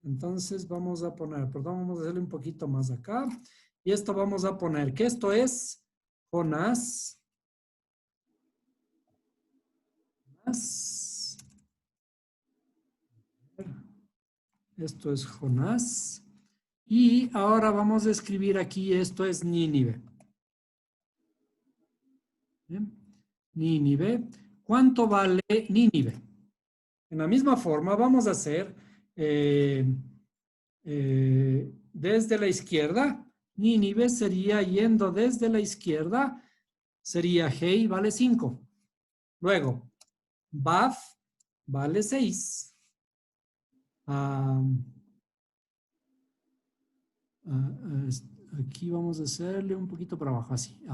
Entonces vamos a poner, perdón, vamos a hacerle un poquito más acá. Y esto vamos a poner, que esto es Jonás. Esto es Jonás. Y ahora vamos a escribir aquí, esto es Nínive. ¿Bien? Nínive. ¿Cuánto vale Nínive? En la misma forma vamos a hacer desde la izquierda. Nínive sería yendo desde la izquierda, sería Hei vale 5. Luego, Baf vale 6. Aquí vamos a hacerle un poquito para abajo, así.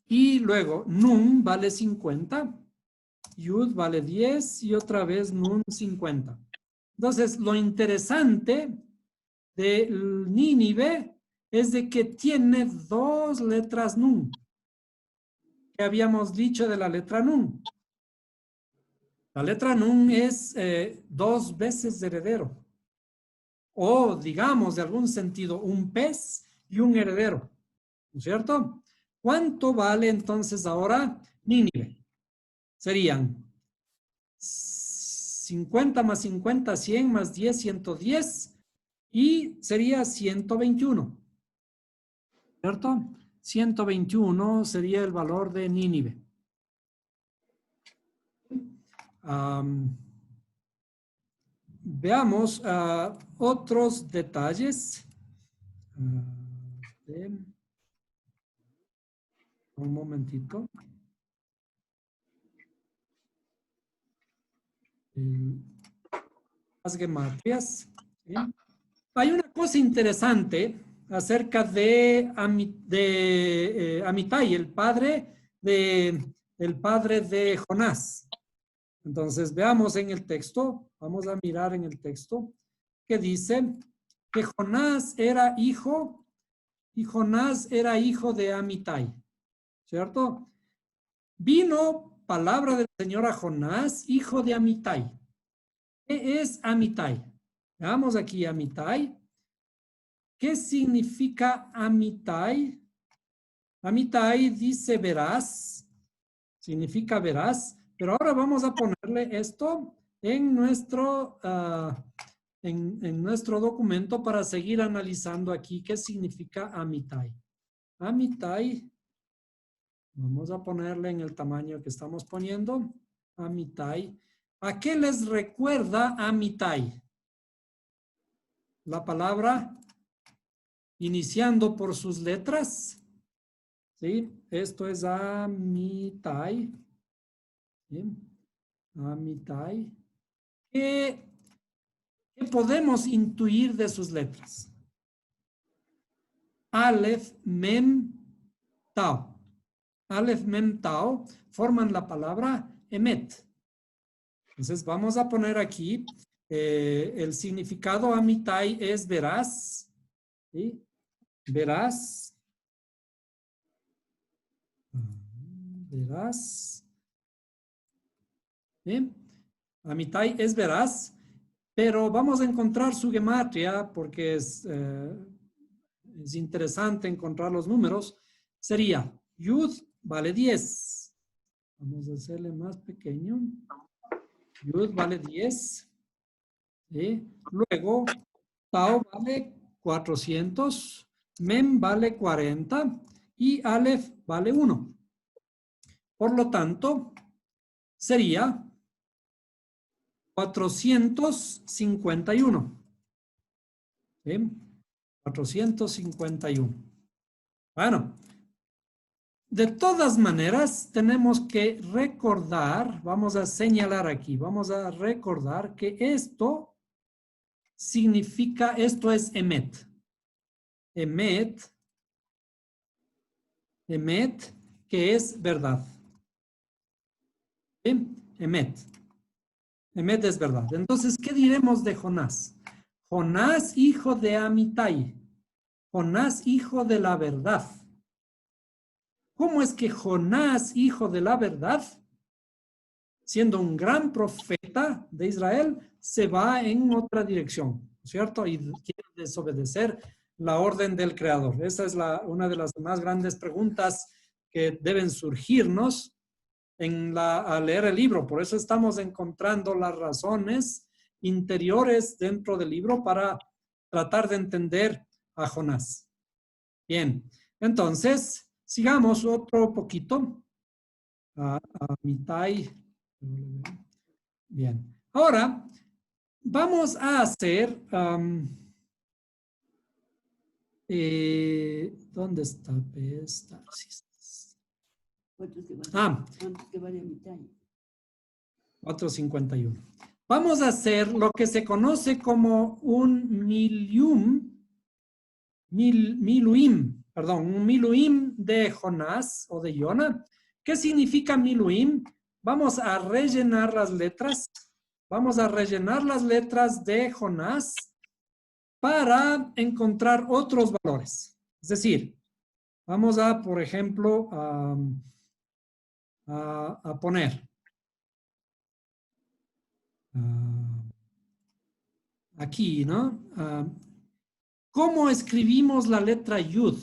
Y luego, Nun vale 50. Yud vale 10 y otra vez Nun 50. Entonces, lo interesante del Nínive es de que tiene 2 letras Nun. Que habíamos dicho de la letra Nun. La letra Nun es 2 veces heredero. O, digamos, de algún sentido, un pez y un heredero. ¿No es cierto? ¿Cuánto vale entonces ahora Nínive? Serían 50 más 50, 100 más 10, 110 y sería 121. ¿Cierto? 121 sería el valor de Nínive. Veamos otros detalles. Un momentito. Las gematrias. ¿Sí? Hay una cosa interesante acerca de Amitai, el padre de Jonás. Entonces, veamos en el texto, vamos a mirar en el texto, que dice que Jonás era hijo, y Jonás era hijo de Amitai, ¿cierto? Vino palabra del Señor a Jonás, hijo de Amitai. ¿Qué es Amitai? Veamos aquí Amitai. ¿Qué significa Amitai? Amitai dice verás, significa verás, pero ahora vamos a ponerle esto en nuestro, en nuestro documento para seguir analizando aquí qué significa Amitai. Amitai, vamos a ponerle en el tamaño que estamos poniendo. Amitai. ¿A qué les recuerda Amitai? La palabra iniciando por sus letras. ¿Sí? Esto es Amitai. Bien. Amitai. ¿Qué podemos intuir de sus letras? Aleph, Mem, Tau. Aleph, Mem, Tau forman la palabra Emet. Entonces vamos a poner aquí el significado Amitai es verás. ¿Sí? Verás. Verás. ¿Sí? Amitai es veraz, pero vamos a encontrar su gematria porque es interesante encontrar los números. Sería Yud vale 10. Vamos a hacerle más pequeño. Yud vale 10. ¿Sí? Luego, Tau vale 400. Mem vale 40. Y Aleph vale 1. Por lo tanto, sería 451. ¿Sí? 451. Bueno, de todas maneras, tenemos que recordar, vamos a señalar aquí, vamos a recordar que esto significa, esto es emet. Emet, que es verdad. ¿Sí? Emet. Emet es verdad. Entonces, ¿qué diremos de Jonás? Jonás, hijo de Amitai. Jonás, hijo de la verdad. ¿Cómo es que Jonás, hijo de la verdad, siendo un gran profeta de Israel, se va en otra dirección, ¿cierto? Y quiere desobedecer la orden del Creador. Esa es una de las más grandes preguntas que deben surgirnos al leer el libro. Por eso estamos encontrando las razones interiores dentro del libro para tratar de entender a Jonás. Bien, entonces, sigamos otro poquito. A Mitai. Bien. Ahora, vamos a hacer... ¿dónde está? Ah, 451. Vamos a hacer lo que se conoce como un un miluim de Jonás o de Yona. ¿Qué significa miluim? Vamos a rellenar las letras. Vamos a rellenar las letras de Jonás para encontrar otros valores. Es decir, vamos a, por ejemplo, a poner aquí, ¿no? ¿Cómo escribimos la letra Yud?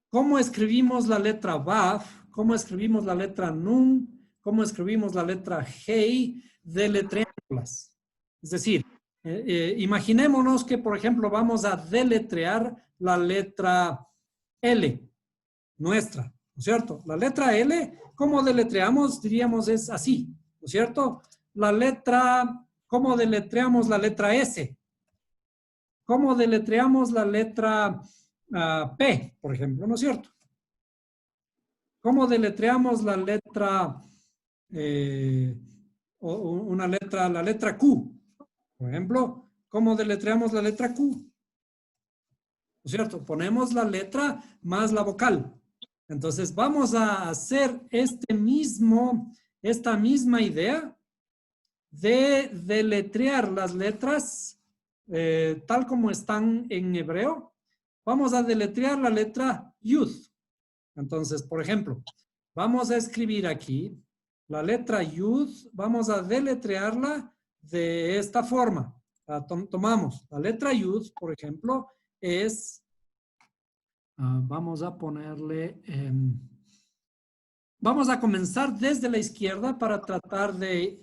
¿Cómo escribimos la letra Vav? ¿Cómo escribimos la letra Nun? ¿Cómo escribimos la letra Hei? Deletreándolas. Es decir, imaginémonos que, por ejemplo, vamos a deletrear la letra L, nuestra, ¿no es cierto? La letra L, ¿cómo deletreamos? Diríamos es así, ¿no es cierto? La letra, ¿cómo deletreamos la letra S? ¿Cómo deletreamos la letra P, por ejemplo, ¿no es cierto? ¿Cómo deletreamos la letra, la letra Q? Por ejemplo, ¿cómo deletreamos la letra Q? ¿No es cierto? Ponemos la letra más la vocal. Entonces, vamos a hacer esta misma idea de deletrear las letras tal como están en hebreo. Vamos a deletrear la letra Yud. Entonces, por ejemplo, vamos a escribir aquí la letra Yud, vamos a deletrearla de esta forma. Tomamos la letra Yud, por ejemplo, es, vamos a ponerle, vamos a comenzar desde la izquierda para tratar de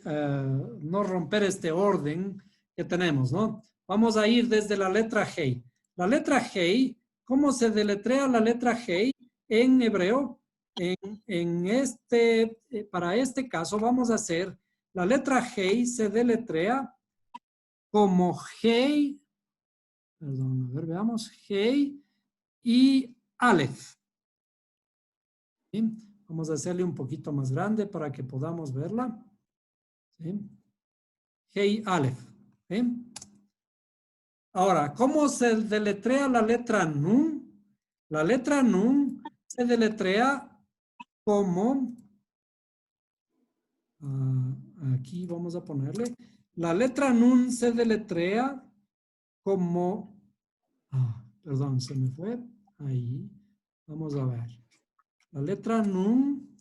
no romper este orden que tenemos, ¿no? Vamos a ir desde la letra Hei. La letra Hei, ¿cómo se deletrea la letra Hei en hebreo? Para este caso vamos a hacer, la letra Hei se deletrea como Hei, perdón, a ver, veamos, Hei y Aleph. ¿Sí? Vamos a hacerle un poquito más grande para que podamos verla. ¿Sí? Hei Aleph. ¿Sí? Ahora, ¿cómo se deletrea la letra Nun? La letra Nun se deletrea como, aquí vamos a ponerle, la letra Nun se deletrea como, perdón, se me fue, ahí, vamos a ver. La letra Nun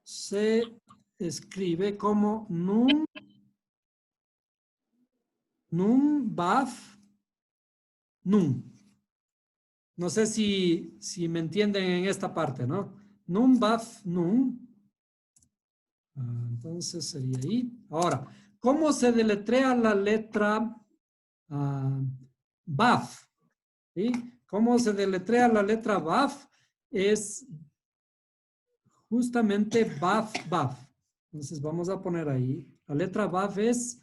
se escribe como Nun, Baf, Nun. No sé si me entienden en esta parte, ¿no? Nun, Baf, Nun. Entonces sería ahí. Ahora, ¿cómo se deletrea la letra Baf? ¿Sí? ¿Cómo se deletrea la letra Baf? Es justamente Baf, Baf. Entonces vamos a poner ahí. La letra Baf es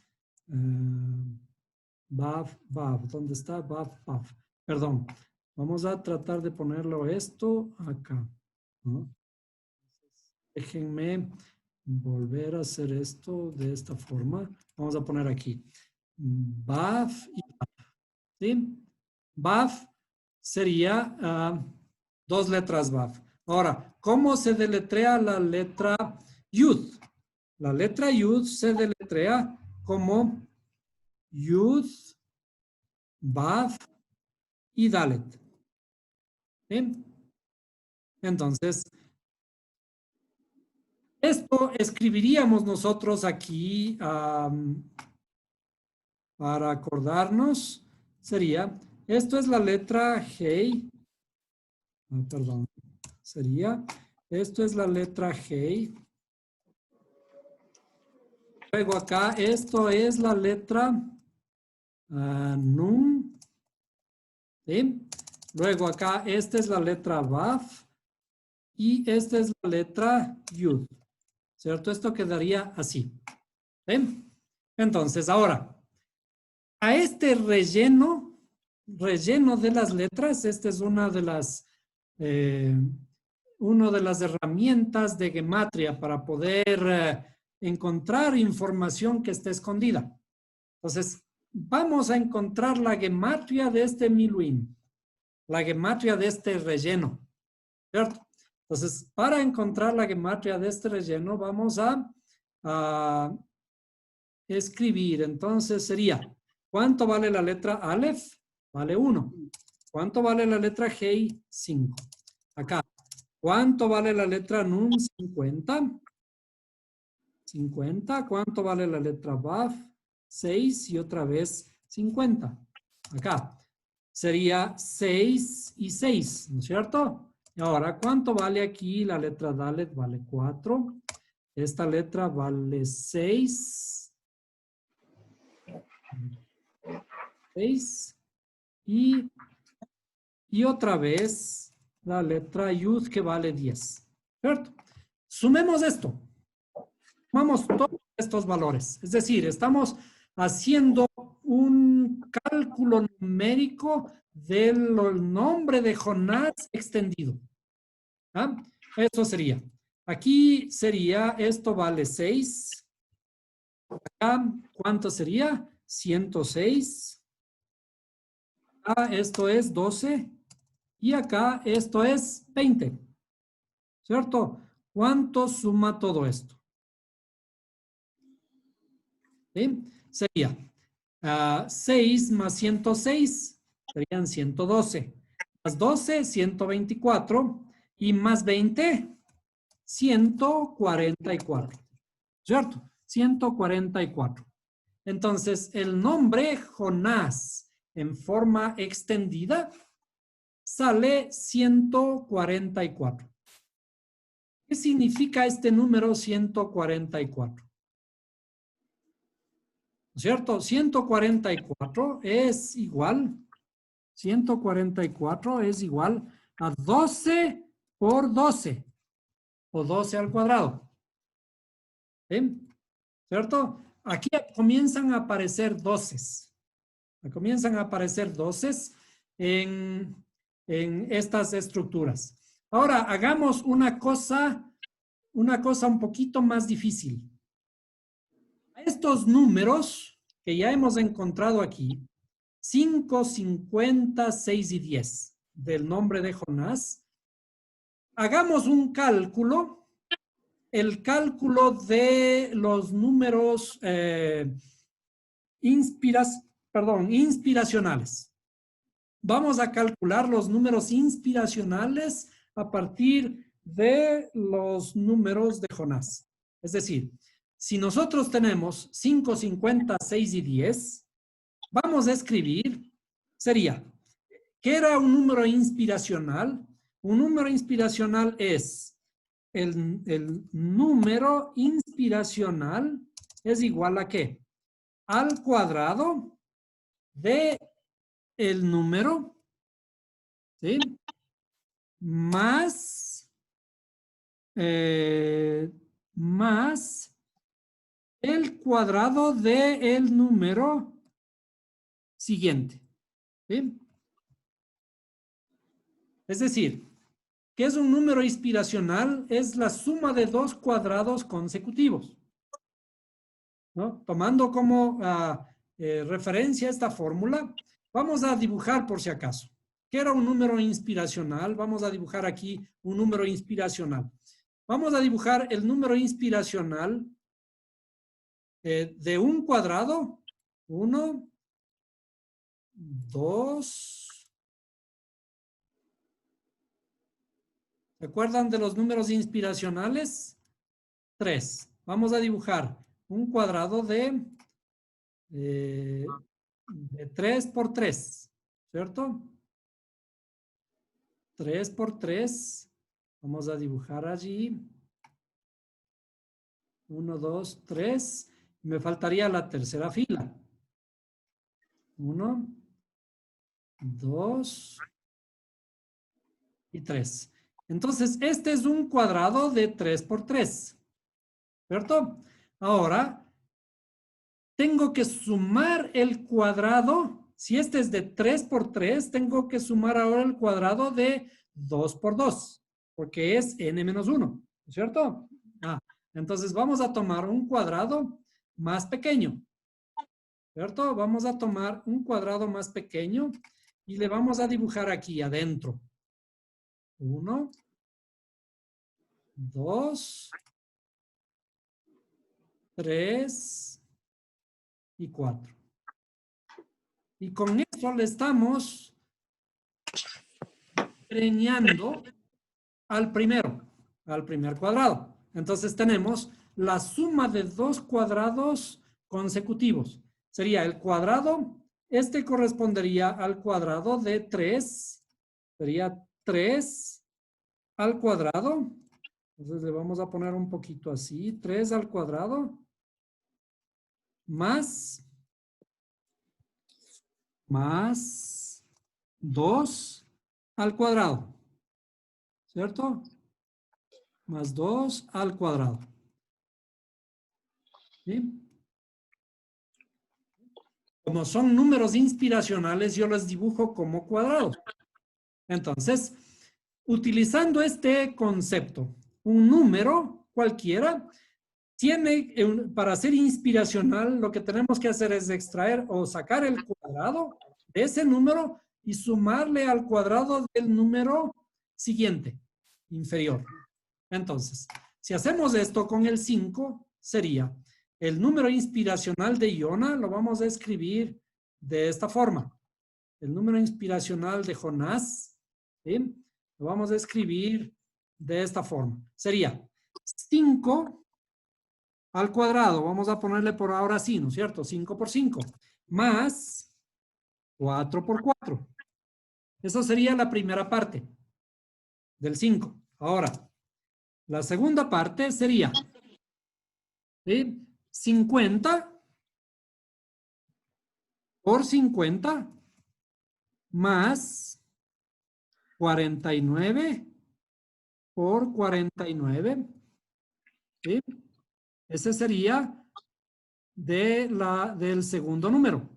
Vav, Vav. ¿Dónde está? Vav, Vav. Perdón. Vamos a tratar de ponerlo esto acá, ¿no? Déjenme volver a hacer esto de esta forma. Vamos a poner aquí. Vav y Vav. ¿Sí? Vav sería dos letras Vav. Ahora, ¿cómo se deletrea la letra Yud? La letra Yud se deletrea como Yud, Vav y Dalet. ¿Sí? Entonces, esto escribiríamos nosotros aquí para acordarnos. Sería, esto es la letra Hey. Perdón. Sería, esto es la letra Hey. Luego acá, esto es la letra Nun. ¿Sí? Luego acá, esta es la letra Vav. Y esta es la letra Yud. ¿Cierto? Esto quedaría así. ¿Sí? Entonces, ahora, a este relleno de las letras, esta es una de las herramientas de gematria para poder encontrar información que esté escondida. Entonces, vamos a encontrar la gematria de este miluim, la gematria de este relleno, ¿cierto? Entonces, para encontrar la gematria de este relleno, vamos a escribir. Entonces sería, ¿cuánto vale la letra Aleph? Vale 1. ¿Cuánto vale la letra Hei? 5. Acá. ¿Cuánto vale la letra Nun? 50. 50. ¿Cuánto vale la letra Vav? 6 y otra vez 50. Acá. Sería 6 y 6, ¿no es cierto? Y ahora, ¿cuánto vale aquí la letra Dalet? Vale 4. Esta letra vale 6. 6. Y otra vez la letra Yud que vale 10. ¿Cierto? Sumemos esto. Sumamos todos estos valores. Es decir, estamos haciendo un cálculo numérico del nombre de Jonás extendido. ¿Ah? Eso sería. Aquí sería, esto vale 6. Acá, ¿cuánto sería? 106. Esto es 12 y acá esto es 20, ¿cierto? ¿Cuánto suma todo esto? ¿Sí? Sería 6 más 106, serían 112, más 12, 124 y más 20, 144, ¿cierto? 144. Entonces, el nombre Jonás en forma extendida sale 144. ¿Qué significa este número 144? ¿No es cierto? 144 es igual, 144 es igual a 12 por 12 o 12 al cuadrado. ¿Sí? ¿Cierto? Aquí comienzan a aparecer doces. Comienzan a aparecer doces en estas estructuras. Ahora, hagamos una cosa un poquito más difícil. Estos números que ya hemos encontrado aquí, 5, 50, 6 y 10 del nombre de Jonás, hagamos un cálculo, el cálculo de los números inspiracionales. Vamos a calcular los números inspiracionales a partir de los números de Jonás. Es decir, si nosotros tenemos 5, 50, 6 y 10, vamos a escribir, sería, ¿qué era un número inspiracional? Un número inspiracional es el número inspiracional es igual a ¿qué? Al cuadrado de el número, ¿sí? Más el cuadrado del número siguiente. ¿Sí? Es decir, ¿qué es un número inspiracional? Es la suma de dos cuadrados consecutivos, ¿no? Tomando como referencia esta fórmula, vamos a dibujar por si acaso. ¿Qué era un número inspiracional? Vamos a dibujar aquí un número inspiracional. Vamos a dibujar el número inspiracional de un cuadrado. 1, 2. ¿Se acuerdan de los números inspiracionales? 3. Vamos a dibujar un cuadrado de 3 por 3, ¿cierto? 3 por 3. Vamos a dibujar allí. 1, 2, 3. Me faltaría la tercera fila. 1, 2 y 3. Entonces, este es un cuadrado de 3 por 3, ¿cierto? Ahora, tengo que sumar el cuadrado. Si este es de 3 por 3, tengo que sumar ahora el cuadrado de 2 por 2, porque es n-1, ¿cierto? Entonces vamos a tomar un cuadrado más pequeño, ¿cierto? Vamos a tomar un cuadrado más pequeño y le vamos a dibujar aquí adentro. 1, 2, 3 y 4. Y con eso le estamos preñando al primer cuadrado. Entonces tenemos la suma de dos cuadrados consecutivos. Sería el cuadrado, este correspondería al cuadrado de 3, sería 3 al cuadrado. Entonces le vamos a poner un poquito así, 3 al cuadrado, más 2 al cuadrado, ¿cierto? Más 2 al cuadrado. ¿Sí? Como son números inspiracionales, yo los dibujo como cuadrados. Entonces, utilizando este concepto, un número cualquiera tiene, para ser inspiracional, lo que tenemos que hacer es extraer o sacar el cuadrado de ese número y sumarle al cuadrado del número siguiente, inferior. Entonces, si hacemos esto con el 5, sería el número inspiracional de Iona, lo vamos a escribir de esta forma. El número inspiracional de Jonás, ¿sí? Lo vamos a escribir de esta forma. Sería 5 al cuadrado, vamos a ponerle por ahora así, ¿no es cierto? 5 por 5, más 4 por 4. Eso sería la primera parte del 5. Ahora, la segunda parte sería, ¿sí? 50 por 50 más 49 por 49. ¿Sí? Ese sería del segundo número,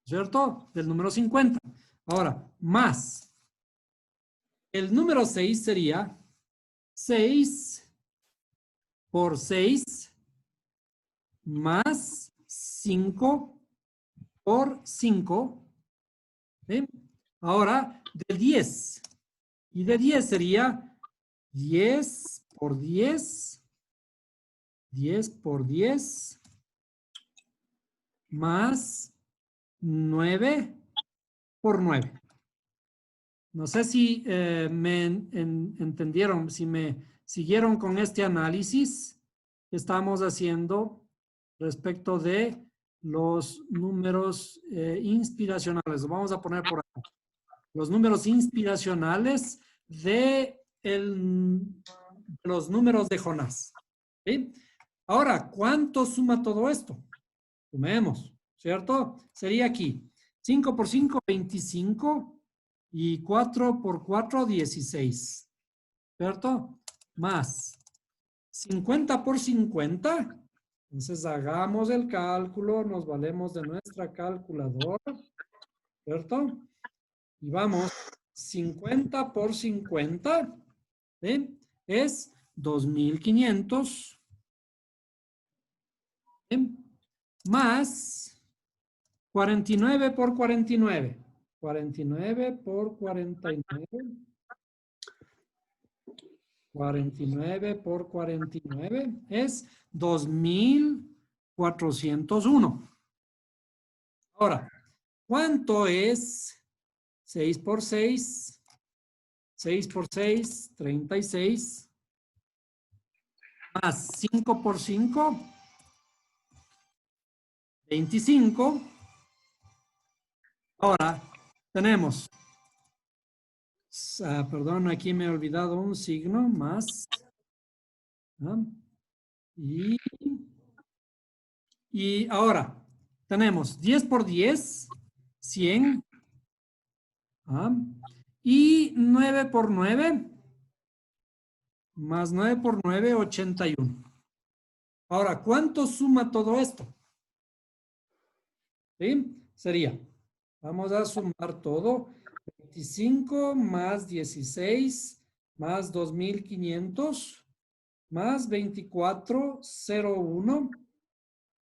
¿cierto? Del número 50. Ahora, más. El número 6 sería 6 por 6 más 5 por 5. ¿Sí? Ahora, de 10. Y de 10 sería 10 por 10. 10 por 10 más 9 por 9. No sé si me entendieron, si me siguieron con este análisis que estamos haciendo respecto de los números inspiracionales. Lo vamos a poner por acá. Los números inspiracionales de los números de Jonás. ¿Sí? Ahora, ¿cuánto suma todo esto? Sumemos, ¿cierto? Sería aquí 5 por 5, 25 y 4 por 4, 16, ¿cierto? Más 50 por 50 Entonces hagamos el cálculo, nos valemos de nuestra calculadora, ¿cierto? Y vamos, 50 por 50, ¿sí? Es 2.500, ¿sí? Más 49 por 49. 49 por 49. 49 por 49 es 2.401. Ahora, ¿cuánto es 6 por 6? 6 por 6, 36. Más 5 por 5, 25. Ahora, tenemos, perdón, aquí me he olvidado un signo más. ¿No? Y ahora, tenemos 10 por 10, 100. Y 9 por 9, más 9 por 9, 81. Ahora, ¿cuánto suma todo esto? ¿Sí? Sería, vamos a sumar todo, 25 más 16 más 2.500 más 2401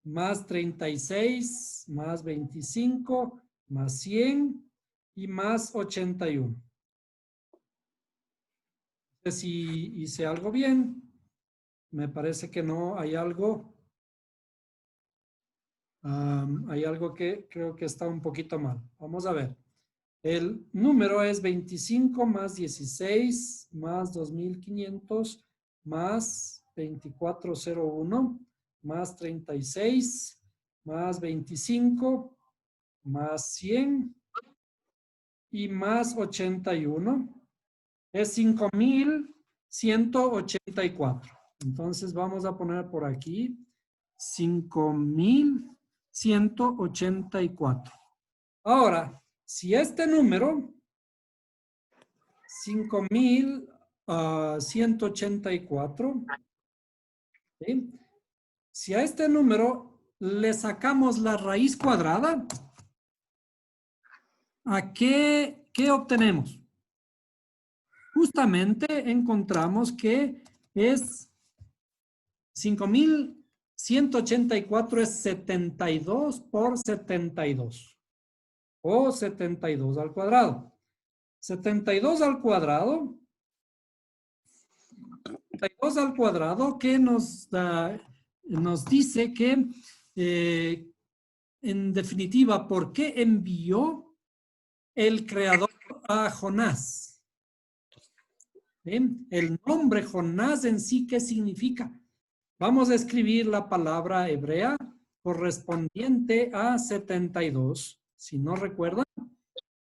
más 36 más 25 más 100 y más 81. Si hice algo bien, me parece que no, hay algo que creo que está un poquito mal. Vamos a ver. El número es 25 más 16 más 2.500 más 2401 más 36 más 25 más 100 y más 81. Es 5.184. Entonces vamos a poner por aquí 5.184. Ahora, si este número, 5.184, ¿sí? Si a este número le sacamos la raíz cuadrada, ¿a qué obtenemos? Justamente encontramos que es 5.184 es 72 por 72 o 72 al cuadrado. 72 al cuadrado, 72 al cuadrado que nos dice que en definitiva, ¿por qué envió el creador a Jonás? ¿Bien? El nombre Jonás en sí, ¿qué significa? Vamos a escribir la palabra hebrea correspondiente a 72. Si no recuerdan,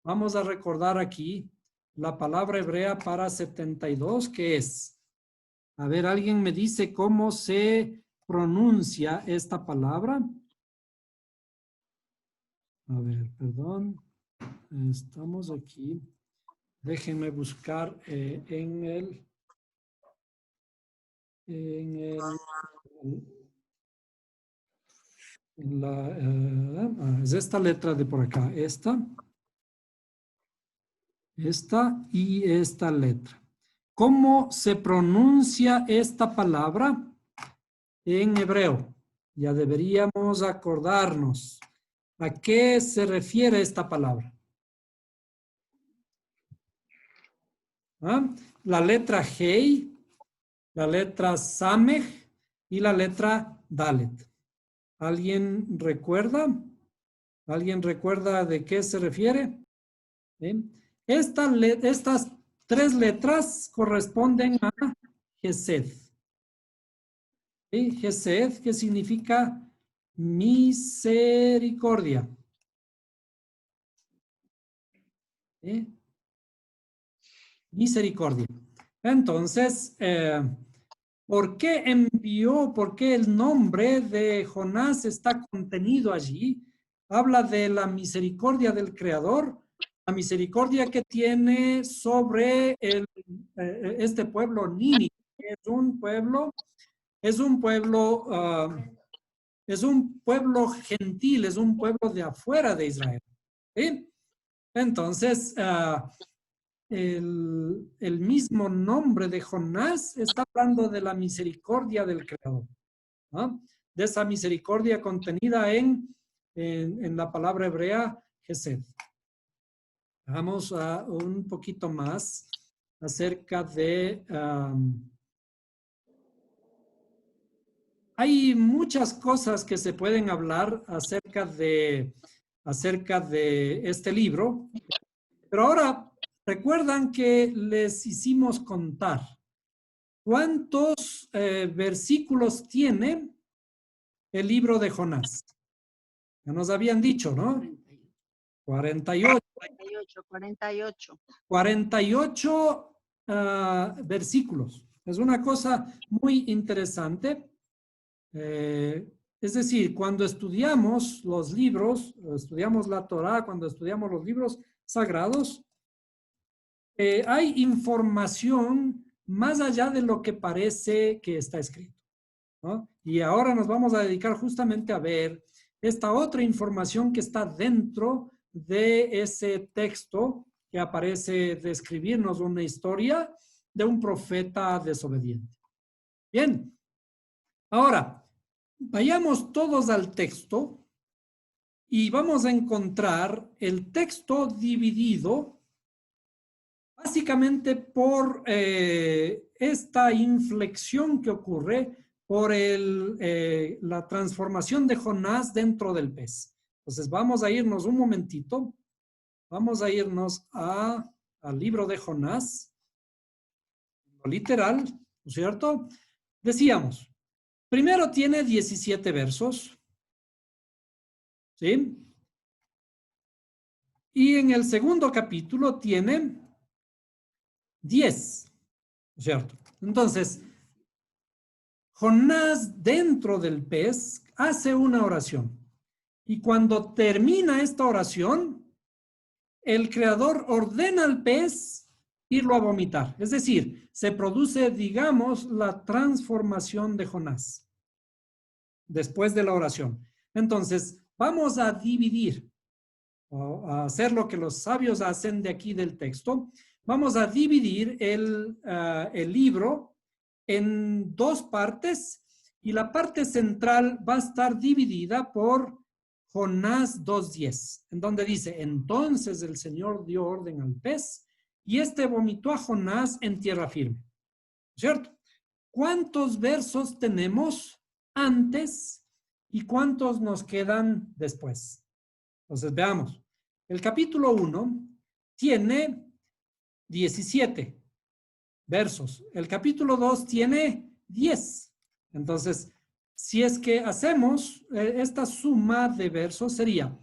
vamos a recordar aquí la palabra hebrea para 72, que es. A ver, ¿alguien me dice cómo se pronuncia esta palabra? A ver, perdón. Estamos aquí. Déjenme buscar es esta letra de por acá, esta y esta letra. ¿Cómo se pronuncia esta palabra en hebreo? Ya deberíamos acordarnos. ¿A qué se refiere esta palabra? La letra Hei, la letra Samech y la letra Dalet. ¿Alguien recuerda? ¿Alguien recuerda de qué se refiere? ¿Bien? Estas tres letras corresponden a Gesed. ¿Sí? Gesed, que significa misericordia. ¿Sí? Misericordia. Entonces, ¿por qué el nombre de Jonás está contenido allí? Habla de la misericordia del Creador, la misericordia que tiene sobre este pueblo Nínive. Es un pueblo es un pueblo gentil, es un pueblo de afuera de Israel. ¿Sí? Entonces, el mismo nombre de Jonás está hablando de la misericordia del Creador, ¿no? De esa misericordia contenida en la palabra hebrea Gesed. Vamos a un poquito más acerca de... hay muchas cosas que se pueden hablar acerca de este libro, pero ahora recuerdan que les hicimos contar cuántos versículos tiene el libro de Jonás. Ya nos habían dicho, ¿no? 48. 48 versículos. Es una cosa muy interesante. Es decir, cuando estudiamos los libros, estudiamos la Torá, cuando estudiamos los libros sagrados, hay información más allá de lo que parece que está escrito, ¿no? Y ahora nos vamos a dedicar justamente a ver esta otra información que está dentro de ese texto que aparece describirnos una historia de un profeta desobediente. Bien, ahora vayamos todos al texto y vamos a encontrar el texto dividido básicamente por esta inflexión que ocurre por la transformación de Jonás dentro del pez. Entonces vamos a irnos un momentito, vamos a irnos al libro de Jonás, lo literal, ¿no es cierto? Decíamos, primero tiene 17 versos, ¿sí? Y en el segundo capítulo tiene 10, ¿no es cierto? Entonces, Jonás dentro del pez hace una oración. Y cuando termina esta oración, el creador ordena al pez irlo a vomitar. Es decir, se produce, digamos, la transformación de Jonás después de la oración. Entonces, vamos a dividir, o a hacer lo que los sabios hacen de aquí del texto. Vamos a dividir el libro en dos partes y la parte central va a estar dividida por Jonás 2:10, en donde dice, entonces el Señor dio orden al pez y este vomitó a Jonás en tierra firme. ¿Cierto? ¿Cuántos versos tenemos antes y cuántos nos quedan después? Entonces veamos. El capítulo 1 tiene 17 versos. El capítulo 2 tiene 10. Entonces, si es que hacemos esta suma de versos, sería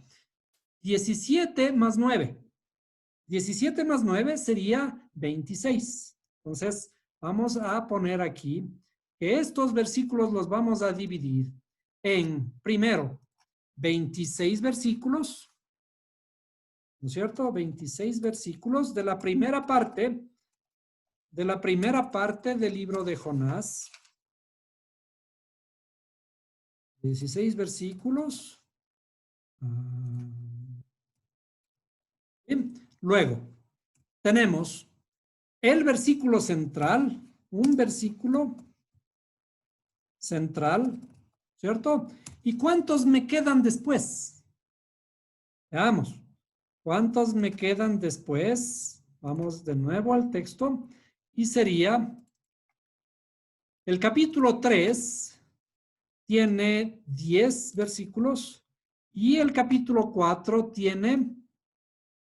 17 más 9. 17 más 9 sería 26. Entonces, vamos a poner aquí que estos versículos los vamos a dividir en, primero, 26 versículos, ¿no es cierto? 26 versículos de la primera parte del libro de Jonás. 16 versículos. Bien. Luego, tenemos el versículo central, un versículo central, ¿cierto? ¿Y cuántos me quedan después? Veamos. ¿Cuántos me quedan después? Vamos de nuevo al texto. Y sería el capítulo 3 tiene 10 versículos y el capítulo 4 tiene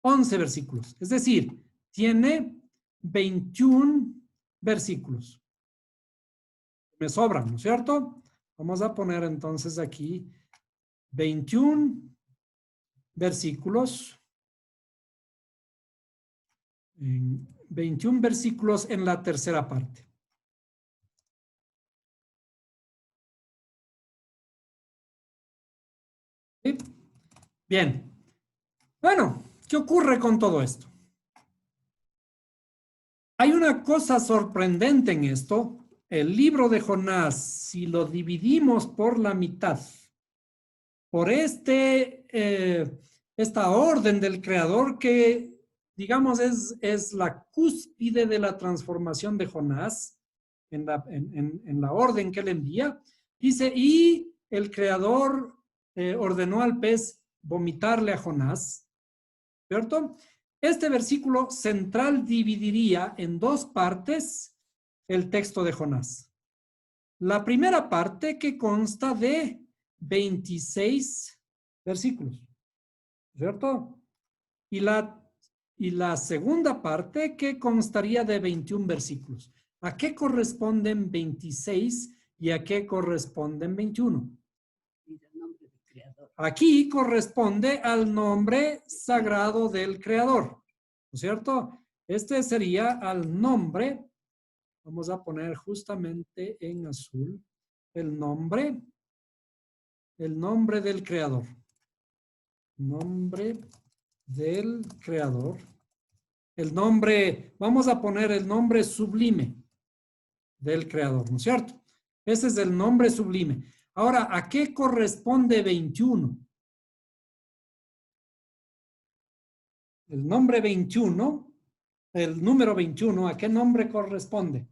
11 versículos. Es decir, tiene 21 versículos. Me sobran, ¿no es cierto? Vamos a poner entonces aquí 21 versículos. 21 versículos en la tercera parte. ¿Sí? Bien. Bueno, ¿qué ocurre con todo esto? Hay una cosa sorprendente en esto. El libro de Jonás, si lo dividimos por la mitad, por esta orden del Creador que, digamos, es la cúspide de la transformación de Jonás en la orden que él envía. Dice, y el Creador ordenó al pez vomitarle a Jonás, ¿cierto? Este versículo central dividiría en dos partes el texto de Jonás. La primera parte que consta de 26 versículos, ¿cierto? Y la segunda parte que constaría de 21 versículos. ¿A qué corresponden 26 y a qué corresponden 21? Aquí corresponde al nombre sagrado del Creador, ¿no es cierto? Este sería al nombre, vamos a poner justamente en azul, el nombre del Creador. Nombre del Creador. El nombre, vamos a poner el nombre sublime del Creador, ¿no es cierto? Ese es el nombre sublime. Ahora, ¿a qué corresponde 21? El nombre 21, el número 21, ¿a qué nombre corresponde?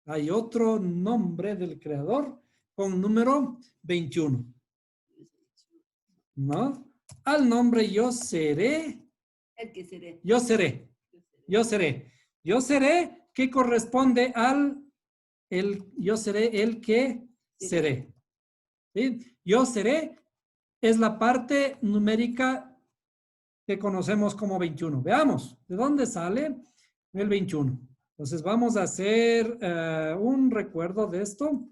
Hay otro nombre del Creador con número 21. ¿No? Al nombre yo seré. El que seré. Yo seré. Yo seré. Yo seré que corresponde al yo seré el que seré. ¿Sí? Yo seré es la parte numérica que conocemos como 21. Veamos, ¿de dónde sale el 21? Entonces vamos a hacer un recuerdo de esto.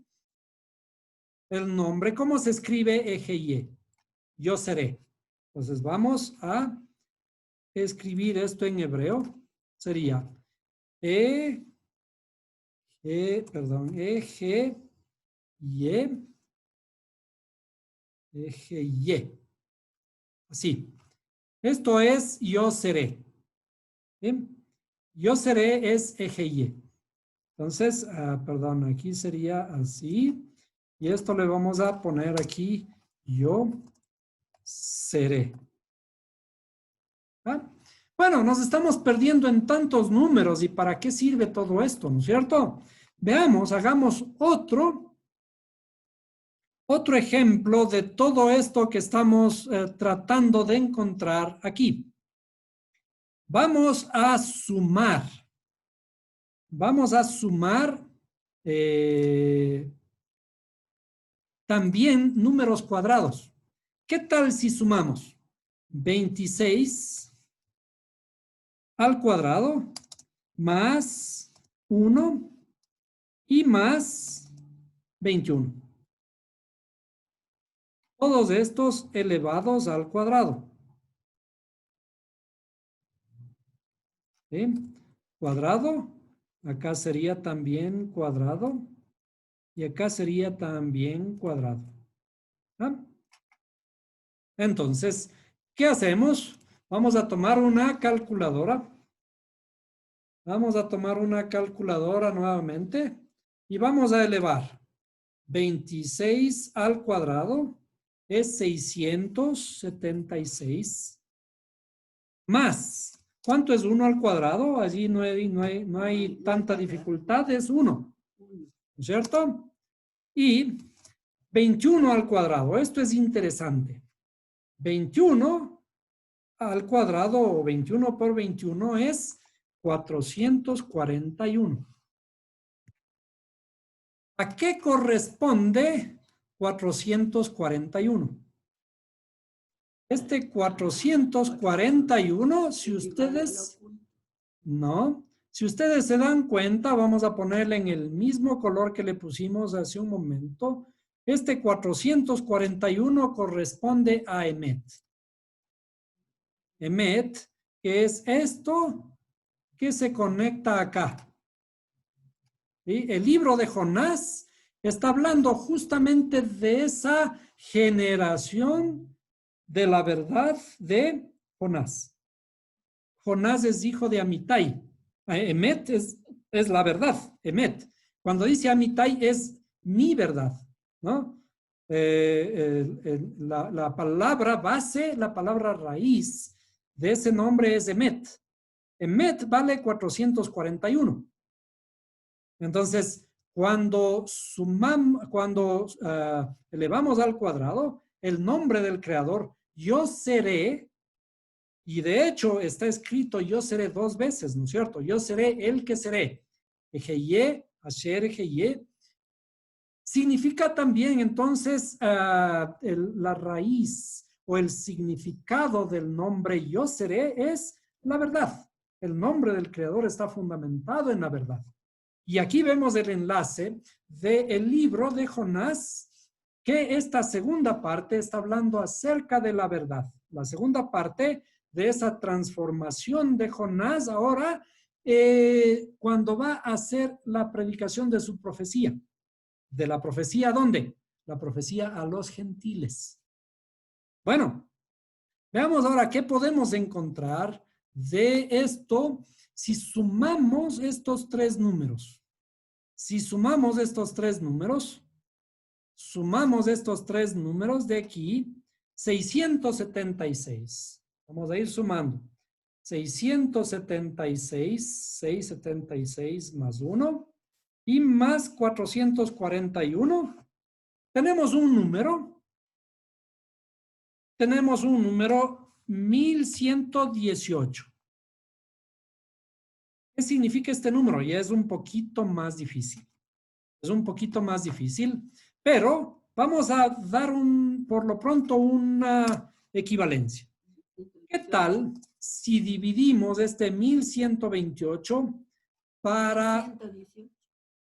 El nombre, ¿cómo se escribe EGIE? Yo seré. Entonces vamos a escribir esto en hebreo. Sería EGIE. Así. Esto es yo seré. ¿Bien? Yo seré es EGIE. Entonces, perdón, aquí sería así. Y esto le vamos a poner aquí yo seré. ¿Ah? Bueno, nos estamos perdiendo en tantos números. ¿Y para qué sirve todo esto? ¿No es cierto? Veamos, hagamos otro ejemplo de todo esto que estamos tratando de encontrar aquí. Vamos a sumar. Vamos a sumar también números cuadrados. ¿Qué tal si sumamos 26 al cuadrado más 1 y más 21? Todos estos elevados al cuadrado. ¿Sí? Cuadrado. Acá sería también cuadrado. Y acá sería también cuadrado. ¿Ah? Entonces, ¿qué hacemos? Vamos a tomar una calculadora. Vamos a tomar una calculadora nuevamente. Y vamos a elevar 26 al cuadrado. Es 676. Más. ¿Cuánto es 1 al cuadrado? Allí no hay tanta dificultad. Es 1. ¿No es cierto? Y 21 al cuadrado. Esto es interesante. 21 al cuadrado o 21 por 21 es 441. ¿A qué corresponde 441? Este 441, si ustedes se dan cuenta, vamos a ponerle en el mismo color que le pusimos hace un momento. Este 441 corresponde a Emet. Emet, que es esto que se conecta acá. ¿Sí? El libro de Jonás está hablando justamente de esa generación de la verdad de Jonás. Jonás es hijo de Amitai. Emet es la verdad, Emet. Cuando dice Amitai es mi verdad, ¿no? La palabra base, la palabra raíz de ese nombre es Emet. Emet vale 441. Entonces, cuando elevamos al cuadrado el nombre del creador, yo seré, y de hecho está escrito yo seré 2 veces, ¿no es cierto? Yo seré el que seré. Ejeye, Asher Ejeye. Significa también entonces la raíz o el significado del nombre yo seré es la verdad. El nombre del creador está fundamentado en la verdad. Y aquí vemos el enlace del libro de Jonás, que esta segunda parte está hablando acerca de la verdad. La segunda parte de esa transformación de Jonás ahora, cuando va a hacer la predicación de su profecía. ¿De la profecía a dónde? La profecía a los gentiles. Bueno, veamos ahora qué podemos encontrar de esto si sumamos estos 3 números. Si sumamos estos 3 números, de aquí, 676. Vamos a ir sumando. 676 más 1 y más 441. Tenemos un número 1118. ¿Qué significa este número? Ya es un poquito más difícil. Pero vamos a dar por lo pronto una equivalencia. ¿Qué tal si dividimos este 1128 para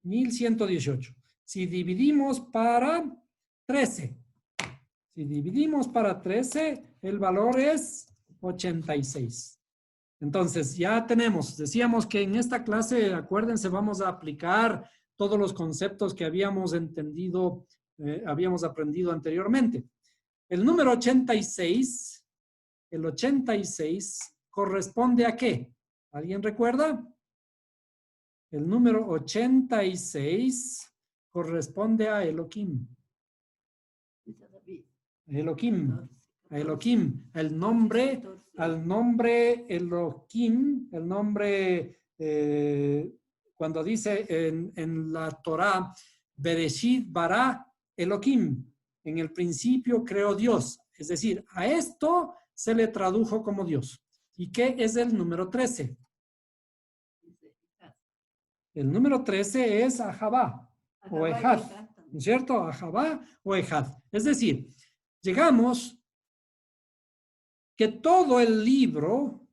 1118? Si dividimos para 13. Si dividimos para 13, el valor es 86. Entonces, ya decíamos que en esta clase, acuérdense, vamos a aplicar todos los conceptos que habíamos aprendido anteriormente. El número 86, corresponde a ¿qué? ¿Alguien recuerda? El número 86 corresponde a Elohim. Elohim, al nombre Elohim, el nombre, cuando dice en la Torá, Bereshit bara Elohim, en el principio creó Dios. Es decir, a esto se le tradujo como Dios. ¿Y qué es el número 13? El número 13 es Ahabá o Ejad, ¿no es cierto? Ahabá o Ejad. Es decir, llegamos que todo el libro,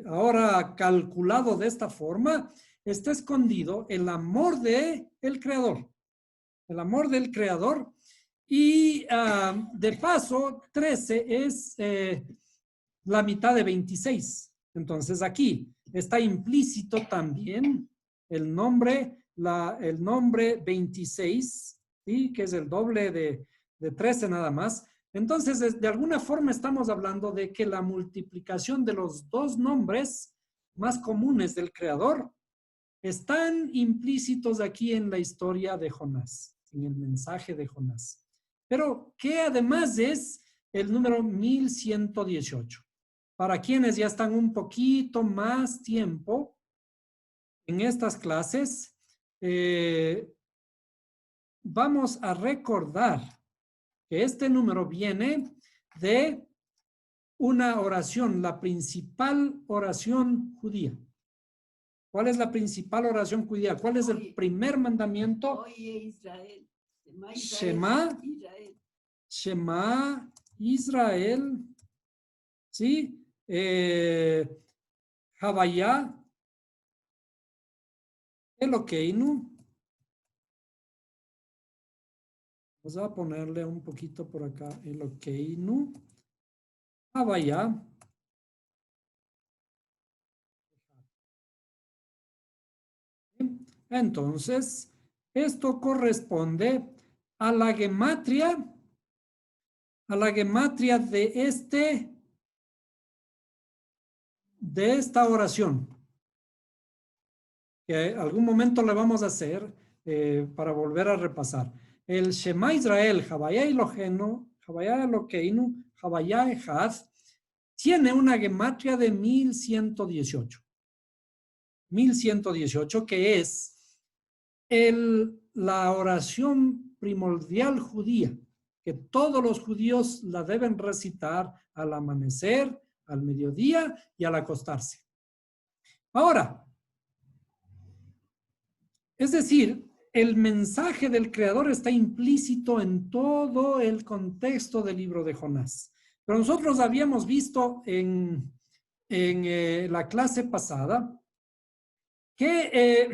ahora calculado de esta forma, está escondido el amor del Creador. El amor del Creador. Y de paso, 13 es la mitad de 26. Entonces aquí está implícito también el nombre 26, ¿sí? Que es el doble de 13 nada más. Entonces, de alguna forma estamos hablando de que la multiplicación de los 2 nombres más comunes del Creador están implícitos aquí en la historia de Jonás, en el mensaje de Jonás. Pero que además es el número 1118. Para quienes ya están un poquito más tiempo en estas clases, vamos a recordar que este número viene de una oración, la principal oración judía. ¿Cuál es la principal oración judía? ¿Cuál es el primer mandamiento? Oye Israel. Shema Israel. ¿Sí? Havaya Elokeinu. Vamos a ponerle un poquito por acá. Elokeinu. Havaya. Entonces, esto corresponde a la gematria de esta oración, que algún momento le vamos a hacer para volver a repasar. el Shema Israel, Havaya Elokeinu, Havaya Echad, tiene una gematria de 1118. 1118, que es la oración primordial judía, que todos los judíos la deben recitar al amanecer, al mediodía y al acostarse. Ahora, es decir, el mensaje del Creador está implícito en todo el contexto del libro de Jonás. Pero nosotros habíamos visto en la clase pasada que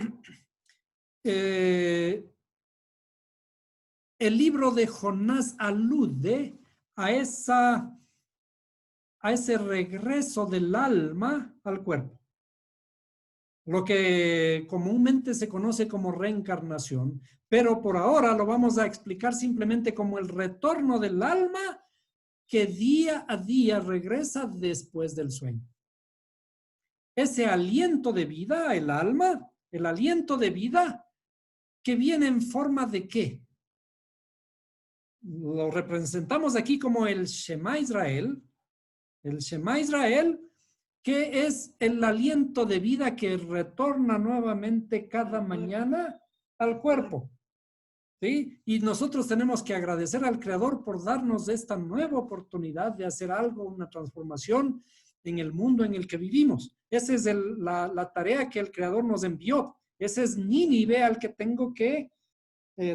el libro de Jonás alude a ese regreso del alma al cuerpo, lo que comúnmente se conoce como reencarnación, pero por ahora lo vamos a explicar simplemente como el retorno del alma que día a día regresa después del sueño. Ese aliento de vida, el alma, el aliento de vida que viene en forma de ¿qué? Lo representamos aquí como el Shema Israel, que es el aliento de vida que retorna nuevamente cada mañana al cuerpo. ¿Sí? Y nosotros tenemos que agradecer al Creador por darnos esta nueva oportunidad de hacer algo, una transformación en el mundo en el que vivimos. Esa es la tarea que el Creador nos envió. Ese es Nínive al que tengo que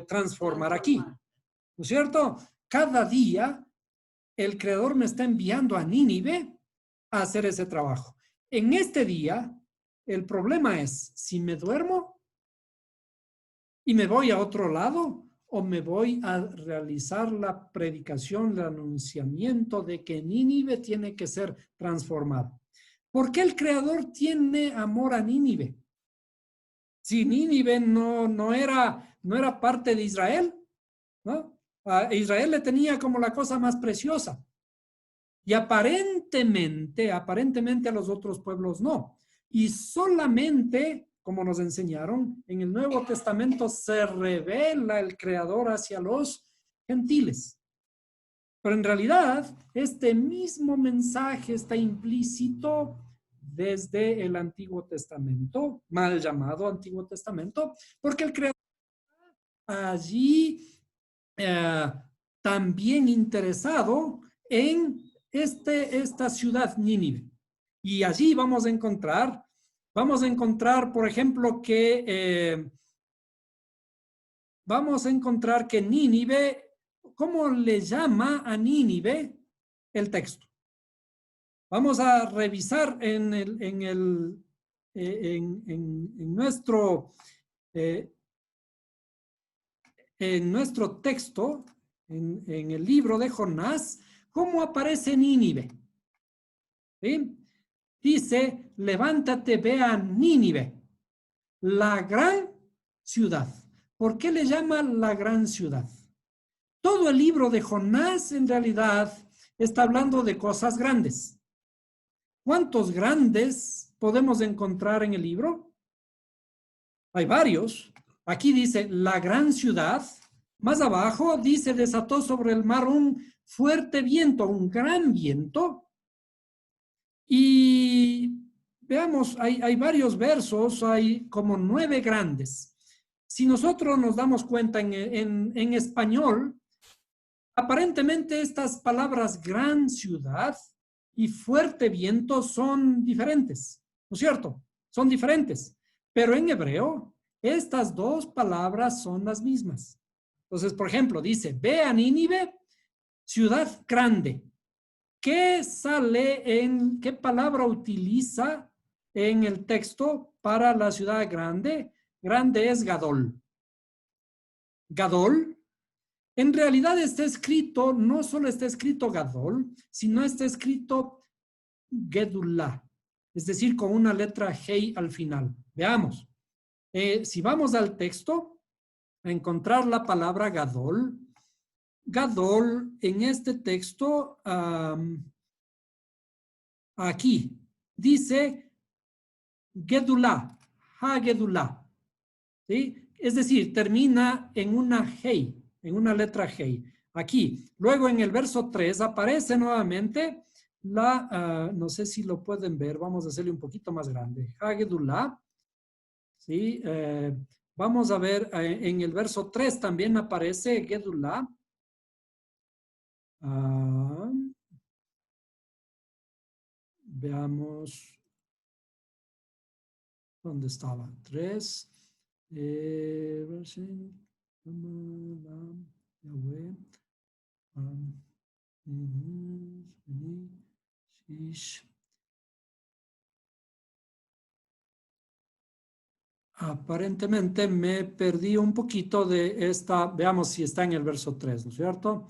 transformar aquí. ¿No es cierto? Cada día el Creador me está enviando a Nínive a hacer ese trabajo. En este día, el problema es si me duermo y me voy a otro lado o me voy a realizar la predicación, el anunciamiento de que Nínive tiene que ser transformado. ¿Por qué el Creador tiene amor a Nínive? Si Nínive no era parte de Israel, ¿no? A Israel le tenía como la cosa más preciosa. Y aparentemente a los otros pueblos no. Y solamente, como nos enseñaron, en el Nuevo Testamento se revela el Creador hacia los gentiles. Pero en realidad, este mismo mensaje está implícito desde el Antiguo Testamento, mal llamado Antiguo Testamento, porque el Creador allí también interesado en esta ciudad Nínive. Y allí vamos a encontrar, por ejemplo, que Nínive, ¿cómo le llama a Nínive el texto? Vamos a revisar en nuestro texto, en el libro de Jonás, ¿cómo aparece Nínive? ¿Sí? Dice, levántate, ve a Nínive, la gran ciudad. ¿Por qué le llama la gran ciudad? Todo el libro de Jonás en realidad está hablando de cosas grandes. ¿Cuántos grandes podemos encontrar en el libro? Hay varios. Aquí dice la gran ciudad. Más abajo dice desató sobre el mar un fuerte viento, un gran viento. Y veamos, hay varios versos, hay como 9 grandes. Si nosotros nos damos cuenta en español, aparentemente estas palabras gran ciudad y fuerte viento son diferentes, ¿no es cierto? Son diferentes, pero en hebreo estas dos palabras son las mismas. Entonces, por ejemplo, dice, ve a Nínive, ciudad grande. ¿Qué palabra utiliza en el texto para la ciudad grande? Grande es Gadol. Gadol, en realidad está escrito, no solo está escrito Gadol, sino está escrito Gedullah, es decir, con una letra Hei al final. Veamos. Si vamos al texto, a encontrar la palabra Gadol, Gadol en este texto, aquí, dice Gedullah, Ha Gedullah, ¿sí? Es decir, termina en una Hei. en una letra G. Aquí, luego en el verso 3 aparece nuevamente no sé si lo pueden ver, vamos a hacerle un poquito más grande. Hagedullah, ¿sí? Vamos a ver, en el verso 3 también aparece Gedullah. Veamos. ¿Dónde estaba? 3. Aparentemente me perdí un poquito de esta. Veamos si está en el verso 3, ¿no es cierto?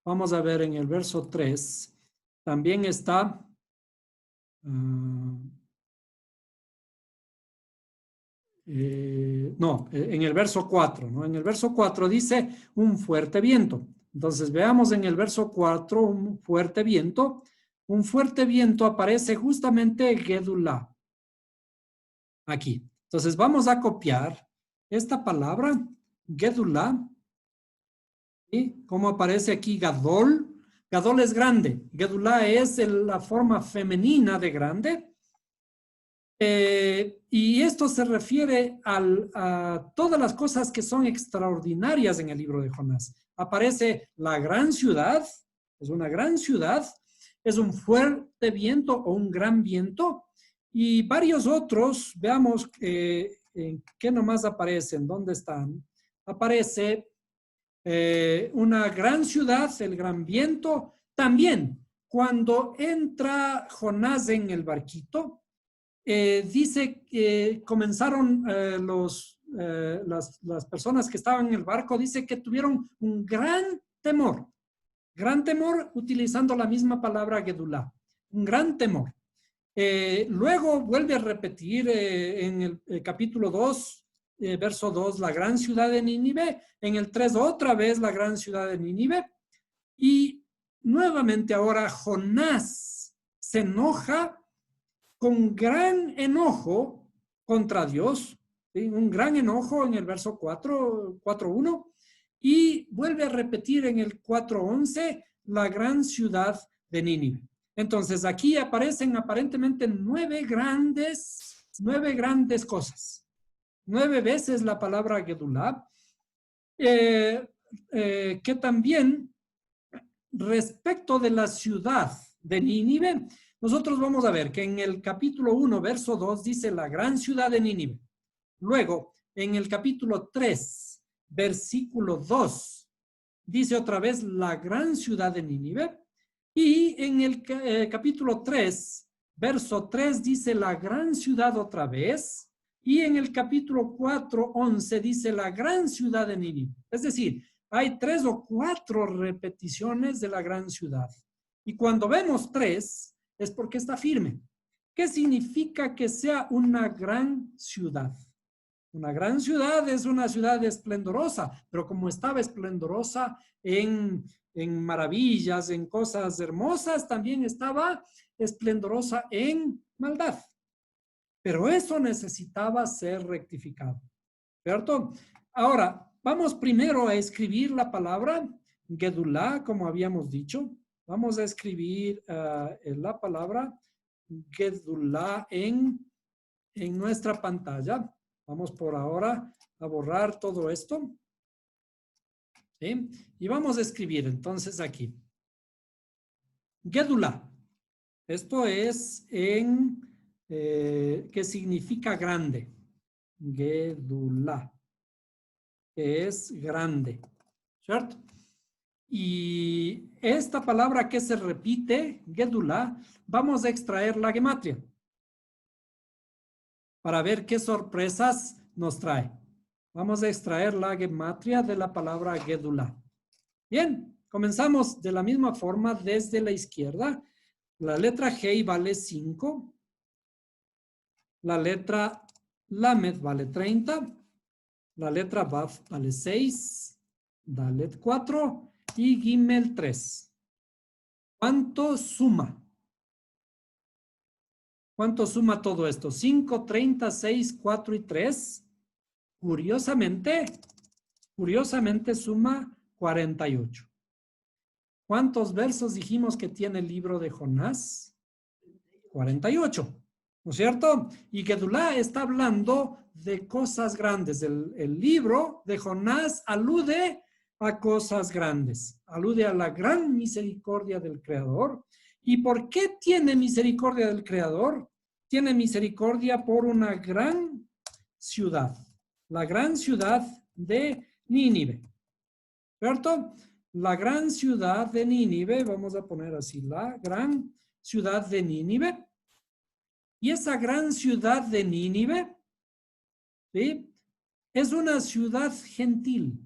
Vamos a ver en el verso 3. También está. No, en el verso 4, ¿no? En el verso 4 dice un fuerte viento. Entonces veamos en el verso 4 un fuerte viento. Un fuerte viento aparece justamente Gedullah. Aquí. Entonces vamos a copiar esta palabra, Gedullah. ¿Sí? Como aparece aquí Gadol. Gadol es grande. Gedullah es la forma femenina de grande. Y esto se refiere a todas las cosas que son extraordinarias en el libro de Jonás. Aparece la gran ciudad, es una gran ciudad, es un fuerte viento o un gran viento, y varios otros, veamos qué nomás aparecen, ¿dónde están? Aparece una gran ciudad, el gran viento. También, cuando entra Jonás en el barquito, dice que comenzaron las personas que estaban en el barco, dice que tuvieron un gran temor utilizando la misma palabra Gedullah, un gran temor. Luego vuelve a repetir en el capítulo 2, verso 2, la gran ciudad de Nínive, en el 3 otra vez la gran ciudad de Nínive, y nuevamente ahora Jonás se enoja con gran enojo contra Dios, ¿sí? Un gran enojo en el verso 4.1, y vuelve a repetir en el 4.11 la gran ciudad de Nínive. Entonces aquí aparecen aparentemente 9 grandes cosas. 9 veces la palabra Gedullah, que también respecto de la ciudad de Nínive, nosotros vamos a ver que en el capítulo 1, verso 2, dice la gran ciudad de Nínive. Luego, en el capítulo 3, versículo 2, dice otra vez la gran ciudad de Nínive. Y en el capítulo 3, verso 3, dice la gran ciudad otra vez. Y en el capítulo 4, 11, dice la gran ciudad de Nínive. Es decir, hay 3 o 4 repeticiones de la gran ciudad. Y cuando vemos 3, es porque está firme. ¿Qué significa que sea una gran ciudad? Una gran ciudad es una ciudad esplendorosa, pero como estaba esplendorosa en maravillas, en cosas hermosas, también estaba esplendorosa en maldad. Pero eso necesitaba ser rectificado, ¿cierto? Ahora, vamos primero a escribir la palabra Gedullah, como habíamos dicho. Vamos a escribir la palabra Gedullah en nuestra pantalla. Vamos por ahora a borrar todo esto. ¿Sí? Y vamos a escribir entonces aquí. Gedullah. Esto es que significa grande. Gedullah. Que es grande. ¿Cierto? Y esta palabra que se repite, Gedullah, vamos a extraer la gematria para ver qué sorpresas nos trae. Vamos a extraer la gematria de la palabra Gedullah. Bien, comenzamos de la misma forma desde la izquierda. La letra G vale 5. La letra Lamed vale 30. La letra Baf vale 6. Dalet 4. Y Gimel 3. ¿Cuánto suma? ¿Cuánto suma todo esto? 5, 30, 6, 4 y 3. Curiosamente suma 48. ¿Cuántos versos dijimos que tiene el libro de Jonás? 48, ¿no es cierto? Y Gedulá está hablando de cosas grandes. El libro de Jonás alude a cosas grandes, alude a la gran misericordia del Creador. ¿Y por qué tiene misericordia del Creador? Tiene misericordia por una gran ciudad, la gran ciudad de Nínive, ¿cierto? La gran ciudad de Nínive, vamos a poner así, la gran ciudad de Nínive. Y esa gran ciudad de Nínive, ¿sí?, es una ciudad gentil.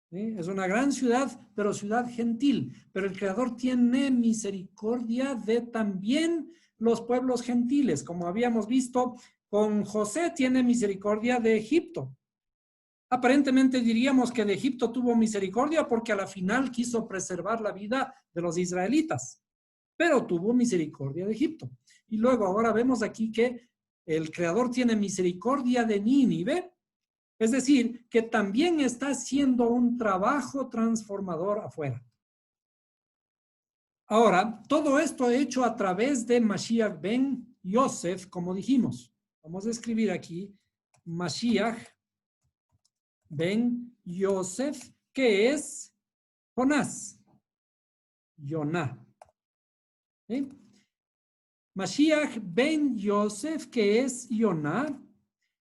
¿Sí? Es una gran ciudad, pero ciudad gentil. Pero el Creador tiene misericordia de también los pueblos gentiles. Como habíamos visto, con José tiene misericordia de Egipto. Aparentemente diríamos que de Egipto tuvo misericordia porque a la final quiso preservar la vida de los israelitas. Pero tuvo misericordia de Egipto. Y luego ahora vemos aquí que el Creador tiene misericordia de Nínive. Es decir, que también está haciendo un trabajo transformador afuera. Ahora, todo esto hecho a través de Mashiach ben Yosef, como dijimos. Vamos a escribir aquí Mashiach ben Yosef, que es Jonás. Yoná. ¿Sí? Mashiach ben Yosef, que es Yoná.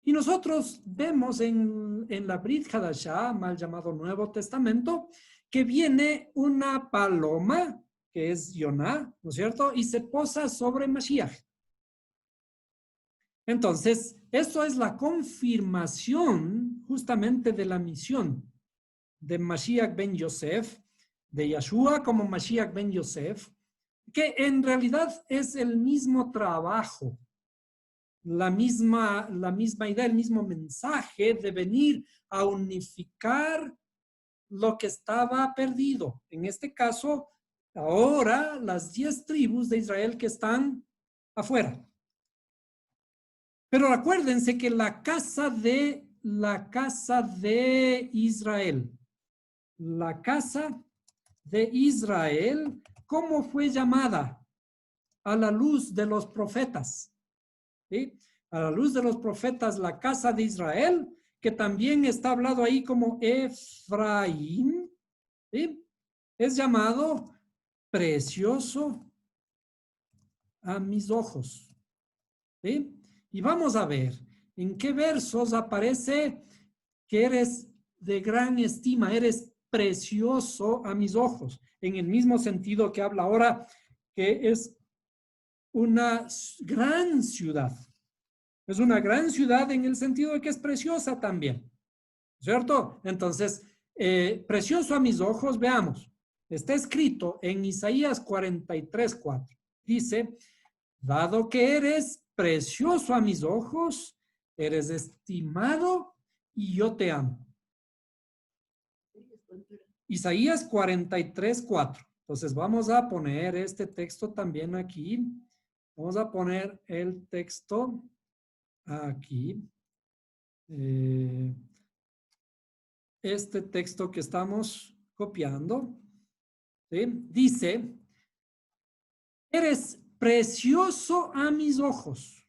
Y nosotros vemos en la Brit Hadashah, mal llamado Nuevo Testamento, que viene una paloma, que es Yoná, ¿no es cierto? Y se posa sobre Mashiach. Entonces, esto es la confirmación justamente de la misión de Mashiach ben Yosef, de Yeshua como Mashiach ben Yosef, que en realidad es el mismo trabajo. La misma idea, el mismo mensaje de venir a unificar lo que estaba perdido. En este caso, ahora las 10 tribus de Israel que están afuera. Pero acuérdense que la casa de Israel, ¿cómo fue llamada? A la luz de los profetas. ¿Sí? A la luz de los profetas, la casa de Israel, que también está hablado ahí como Efraín, ¿sí?, es llamado precioso a mis ojos. ¿Sí? Y vamos a ver en qué versos aparece que eres de gran estima, eres precioso a mis ojos, en el mismo sentido que habla ahora que es una gran ciudad. Es una gran ciudad en el sentido de que es preciosa también, ¿cierto? Entonces, precioso a mis ojos, veamos. Está escrito en Isaías 43:4. Dice, dado que eres precioso a mis ojos, eres estimado y yo te amo. Isaías 43:4. Entonces, vamos a poner este texto también aquí. Vamos a poner el texto aquí. Este texto que estamos copiando, ¿sí?, dice, eres precioso a mis ojos.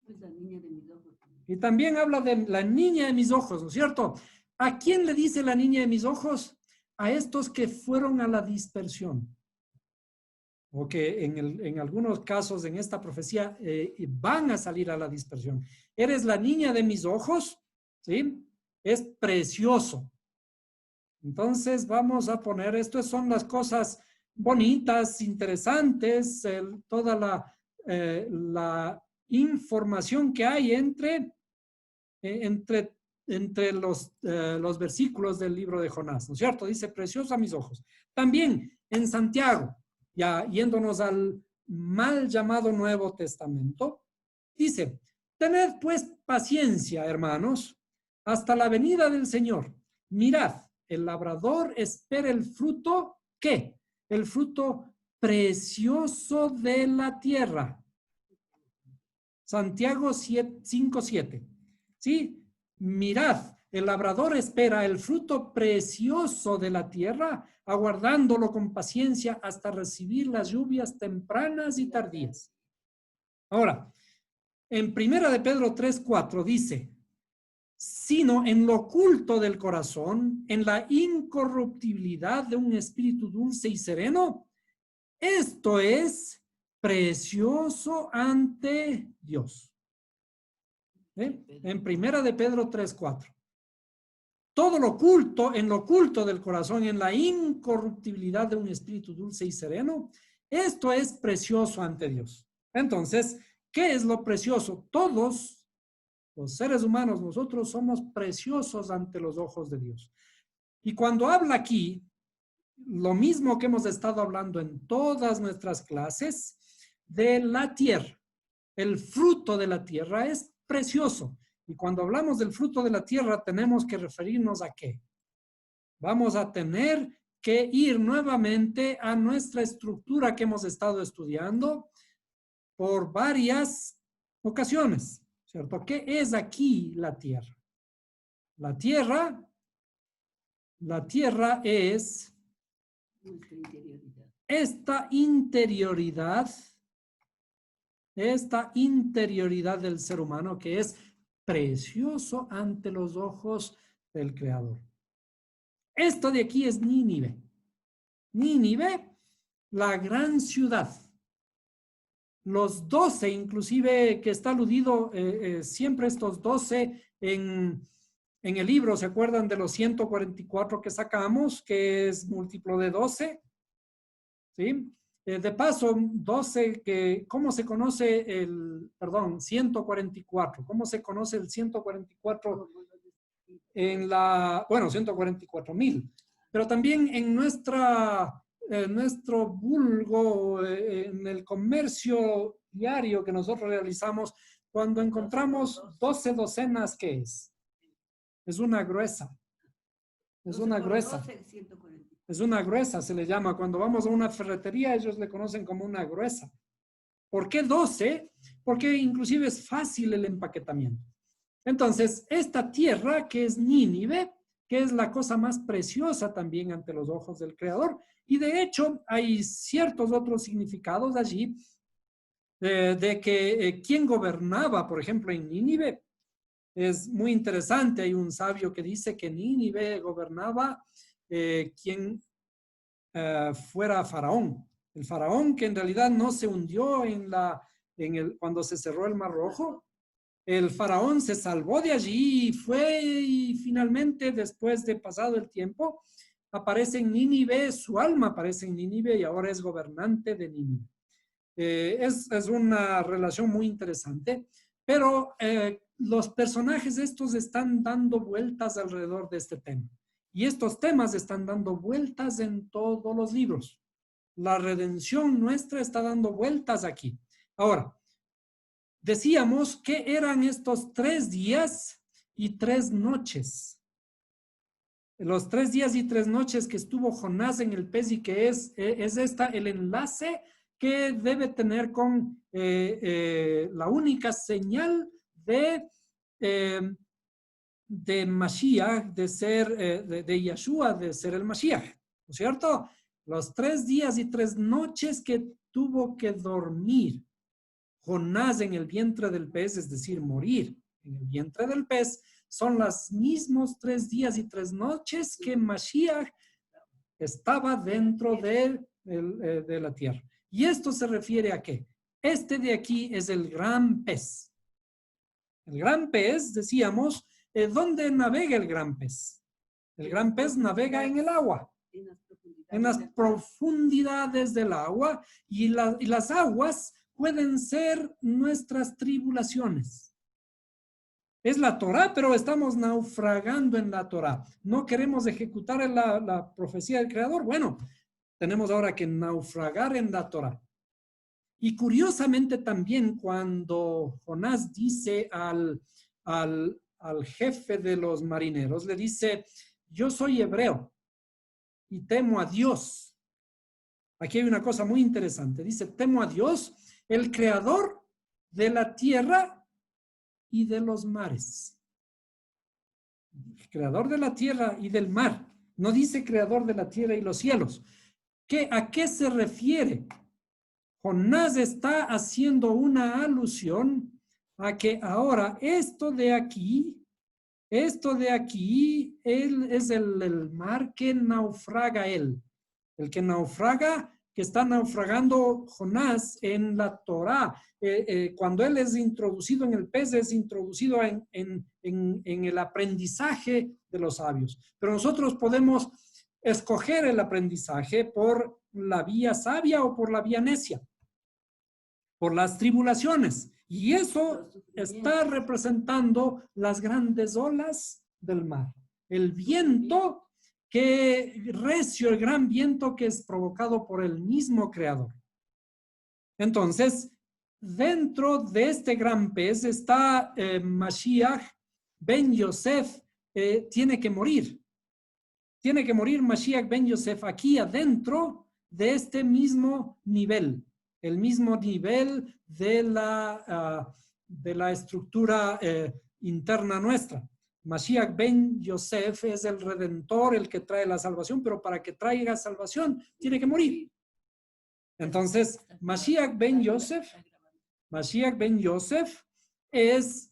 Es la niña de mis ojos. Y también habla de la niña de mis ojos, ¿no es cierto? ¿A quién le dice la niña de mis ojos? A estos que fueron a la dispersión. O que en algunos casos en esta profecía van a salir a la dispersión. Eres la niña de mis ojos, ¿sí? Es precioso. Entonces vamos a poner, estas son las cosas bonitas, interesantes, toda la información que hay entre los versículos del libro de Jonás, ¿no es cierto? Dice, precioso a mis ojos. También en Santiago, ya yéndonos al mal llamado Nuevo Testamento, dice, tened pues paciencia, hermanos, hasta la venida del Señor. Mirad, el labrador espera el fruto, ¿qué? El fruto precioso de la tierra. Santiago 5:7. ¿Sí? Mirad, el labrador espera el fruto precioso de la tierra, aguardándolo con paciencia hasta recibir las lluvias tempranas y tardías. Ahora, en 1 de Pedro 3:4 dice, sino en lo oculto del corazón, en la incorruptibilidad de un espíritu dulce y sereno, esto es precioso ante Dios. En 1 de Pedro 3:4. Todo lo oculto, en lo oculto del corazón, en la incorruptibilidad de un espíritu dulce y sereno, esto es precioso ante Dios. Entonces, ¿qué es lo precioso? Todos los seres humanos, nosotros somos preciosos ante los ojos de Dios. Y cuando habla aquí, lo mismo que hemos estado hablando en todas nuestras clases, de la tierra. El fruto de la tierra es precioso. Y cuando hablamos del fruto de la tierra, tenemos que referirnos a qué. Vamos a tener que ir nuevamente a nuestra estructura que hemos estado estudiando por varias ocasiones, ¿cierto? ¿Qué es aquí la tierra? La tierra es Nuestra interioridad. esta interioridad del ser humano que es precioso ante los ojos del Creador. Esto de aquí es Nínive. Nínive, la gran ciudad. Los 12, inclusive, que está aludido siempre estos 12 en el libro, ¿se acuerdan de los 144 que sacamos, que es múltiplo de 12? ¿Sí? De paso, 12, ¿cómo se conoce 144? ¿Cómo se conoce el 144 en 144,000? Pero también en nuestro vulgo, en el comercio diario que nosotros realizamos, cuando encontramos 12 docenas, ¿qué es? Es una gruesa. Es una gruesa. 12, 140. Es una gruesa, se le llama. Cuando vamos a una ferretería, ellos le conocen como una gruesa. ¿Por qué 12? Porque inclusive es fácil el empaquetamiento. Entonces, esta tierra que es Nínive, que es la cosa más preciosa también ante los ojos del Creador, y de hecho hay ciertos otros significados allí de que quien gobernaba, por ejemplo, en Nínive, es muy interesante. Hay un sabio que dice que Nínive gobernaba quien fuera faraón. El faraón que en realidad no se hundió cuando se cerró el Mar Rojo. El faraón se salvó de allí y fue, y finalmente, después de pasado el tiempo, aparece en Nínive, su alma aparece en Nínive y ahora es gobernante de Nínive. Es una relación muy interesante, pero los personajes estos están dando vueltas alrededor de este tema. Y estos temas están dando vueltas en todos los libros. La redención nuestra está dando vueltas aquí. Ahora, decíamos que eran estos 3 días y 3 noches. Los 3 días y 3 noches que estuvo Jonás en el pez y que es el enlace que debe tener con la única señal de Mashiach, de ser, de Yeshua, de ser el Mashiach, ¿no es cierto? Los 3 días y 3 noches que tuvo que dormir Jonás en el vientre del pez, es decir, morir en el vientre del pez, son los mismos 3 días y 3 noches que Mashiach estaba dentro de la tierra. ¿Y esto se refiere a qué? Este de aquí es el gran pez. El gran pez, decíamos, ¿dónde navega el gran pez? El gran pez navega en el agua, en las profundidades del agua, y las aguas pueden ser nuestras tribulaciones. Es la Torá, pero estamos naufragando en la Torá. No queremos ejecutar la profecía del Creador. Bueno, tenemos ahora que naufragar en la Torá. Y curiosamente también cuando Jonás dice al jefe de los marineros, le dice, yo soy hebreo y temo a Dios. Aquí hay una cosa muy interesante. Dice, temo a Dios, el creador de la tierra y de los mares. creador de la tierra y del mar. No dice creador de la tierra y los cielos. ¿A qué se refiere? Jonás está haciendo una alusión a que ahora esto de aquí él es el mar que naufraga él. El que naufraga, que está naufragando Jonás en la Torá. Cuando él es introducido en el pez, es introducido en el aprendizaje de los sabios. Pero nosotros podemos escoger el aprendizaje por la vía sabia o por la vía necia, por las tribulaciones. Y eso está representando las grandes olas del mar. El viento recio, el gran viento que es provocado por el mismo creador. Entonces, dentro de este gran pez está Mashiach ben Yosef, tiene que morir. Tiene que morir Mashiach ben Yosef aquí adentro de este mismo nivel. El mismo nivel de la estructura interna nuestra. Mashiach ben Yosef es el redentor, el que trae la salvación, pero para que traiga salvación tiene que morir. Entonces, Mashiach ben Yosef es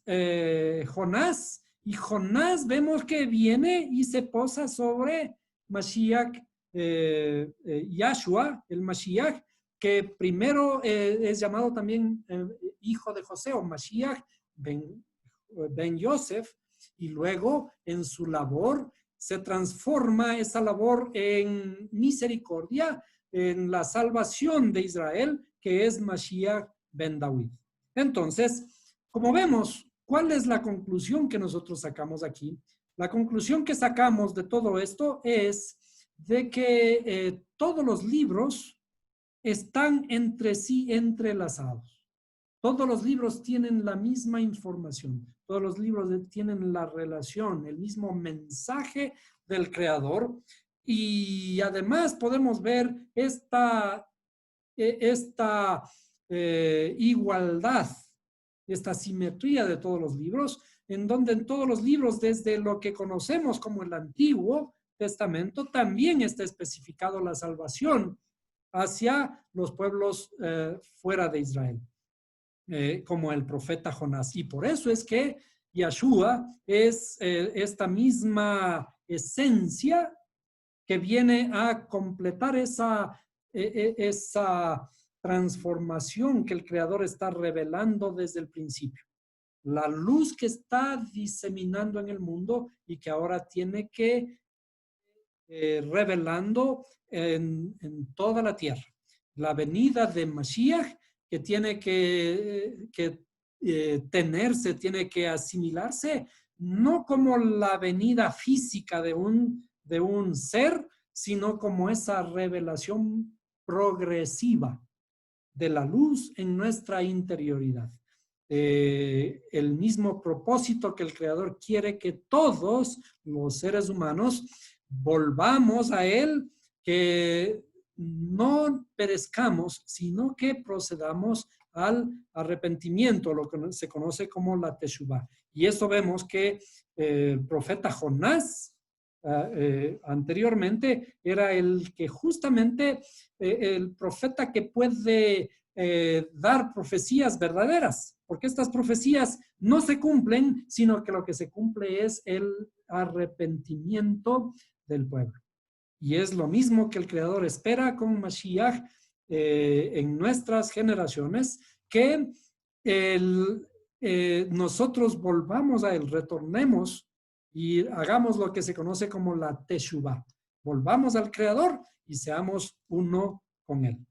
Jonás, y Jonás vemos que viene y se posa sobre Mashiach Yahshua, el Mashiach, que primero es llamado también hijo de José, o Mashiach ben Yosef, y luego en su labor se transforma esa labor en misericordia, en la salvación de Israel, que es Mashiach ben David. Entonces, como vemos, ¿cuál es la conclusión que nosotros sacamos aquí? La conclusión que sacamos de todo esto es de que todos los libros están entre sí entrelazados. Todos los libros tienen la misma información. Todos los libros tienen la relación, el mismo mensaje del Creador. Y además podemos ver esta igualdad, esta simetría de todos los libros, en donde en todos los libros, desde lo que conocemos como el Antiguo Testamento, también está especificado la salvación hacia los pueblos fuera de Israel, como el profeta Jonás. Y por eso es que Yahshua es esta misma esencia que viene a completar esa transformación que el Creador está revelando desde el principio. La luz que está diseminando en el mundo y que ahora tiene que revelando en toda la tierra. La venida de Mashiach, que tiene que tenerse, tiene que asimilarse, no como la venida física de un ser, sino como esa revelación progresiva de la luz en nuestra interioridad. El mismo propósito que el Creador quiere que todos los seres humanos volvamos a Él, que no perezcamos, sino que procedamos al arrepentimiento, lo que se conoce como la Teshuvah. Y eso vemos que el profeta Jonás anteriormente era el que justamente el profeta que puede dar profecías verdaderas, porque estas profecías no se cumplen, sino que lo que se cumple es el arrepentimiento del pueblo. Y es lo mismo que el Creador espera con Mashiach en nuestras generaciones, que nosotros volvamos a Él, retornemos y hagamos lo que se conoce como la Teshuvah. Volvamos al Creador y seamos uno con Él.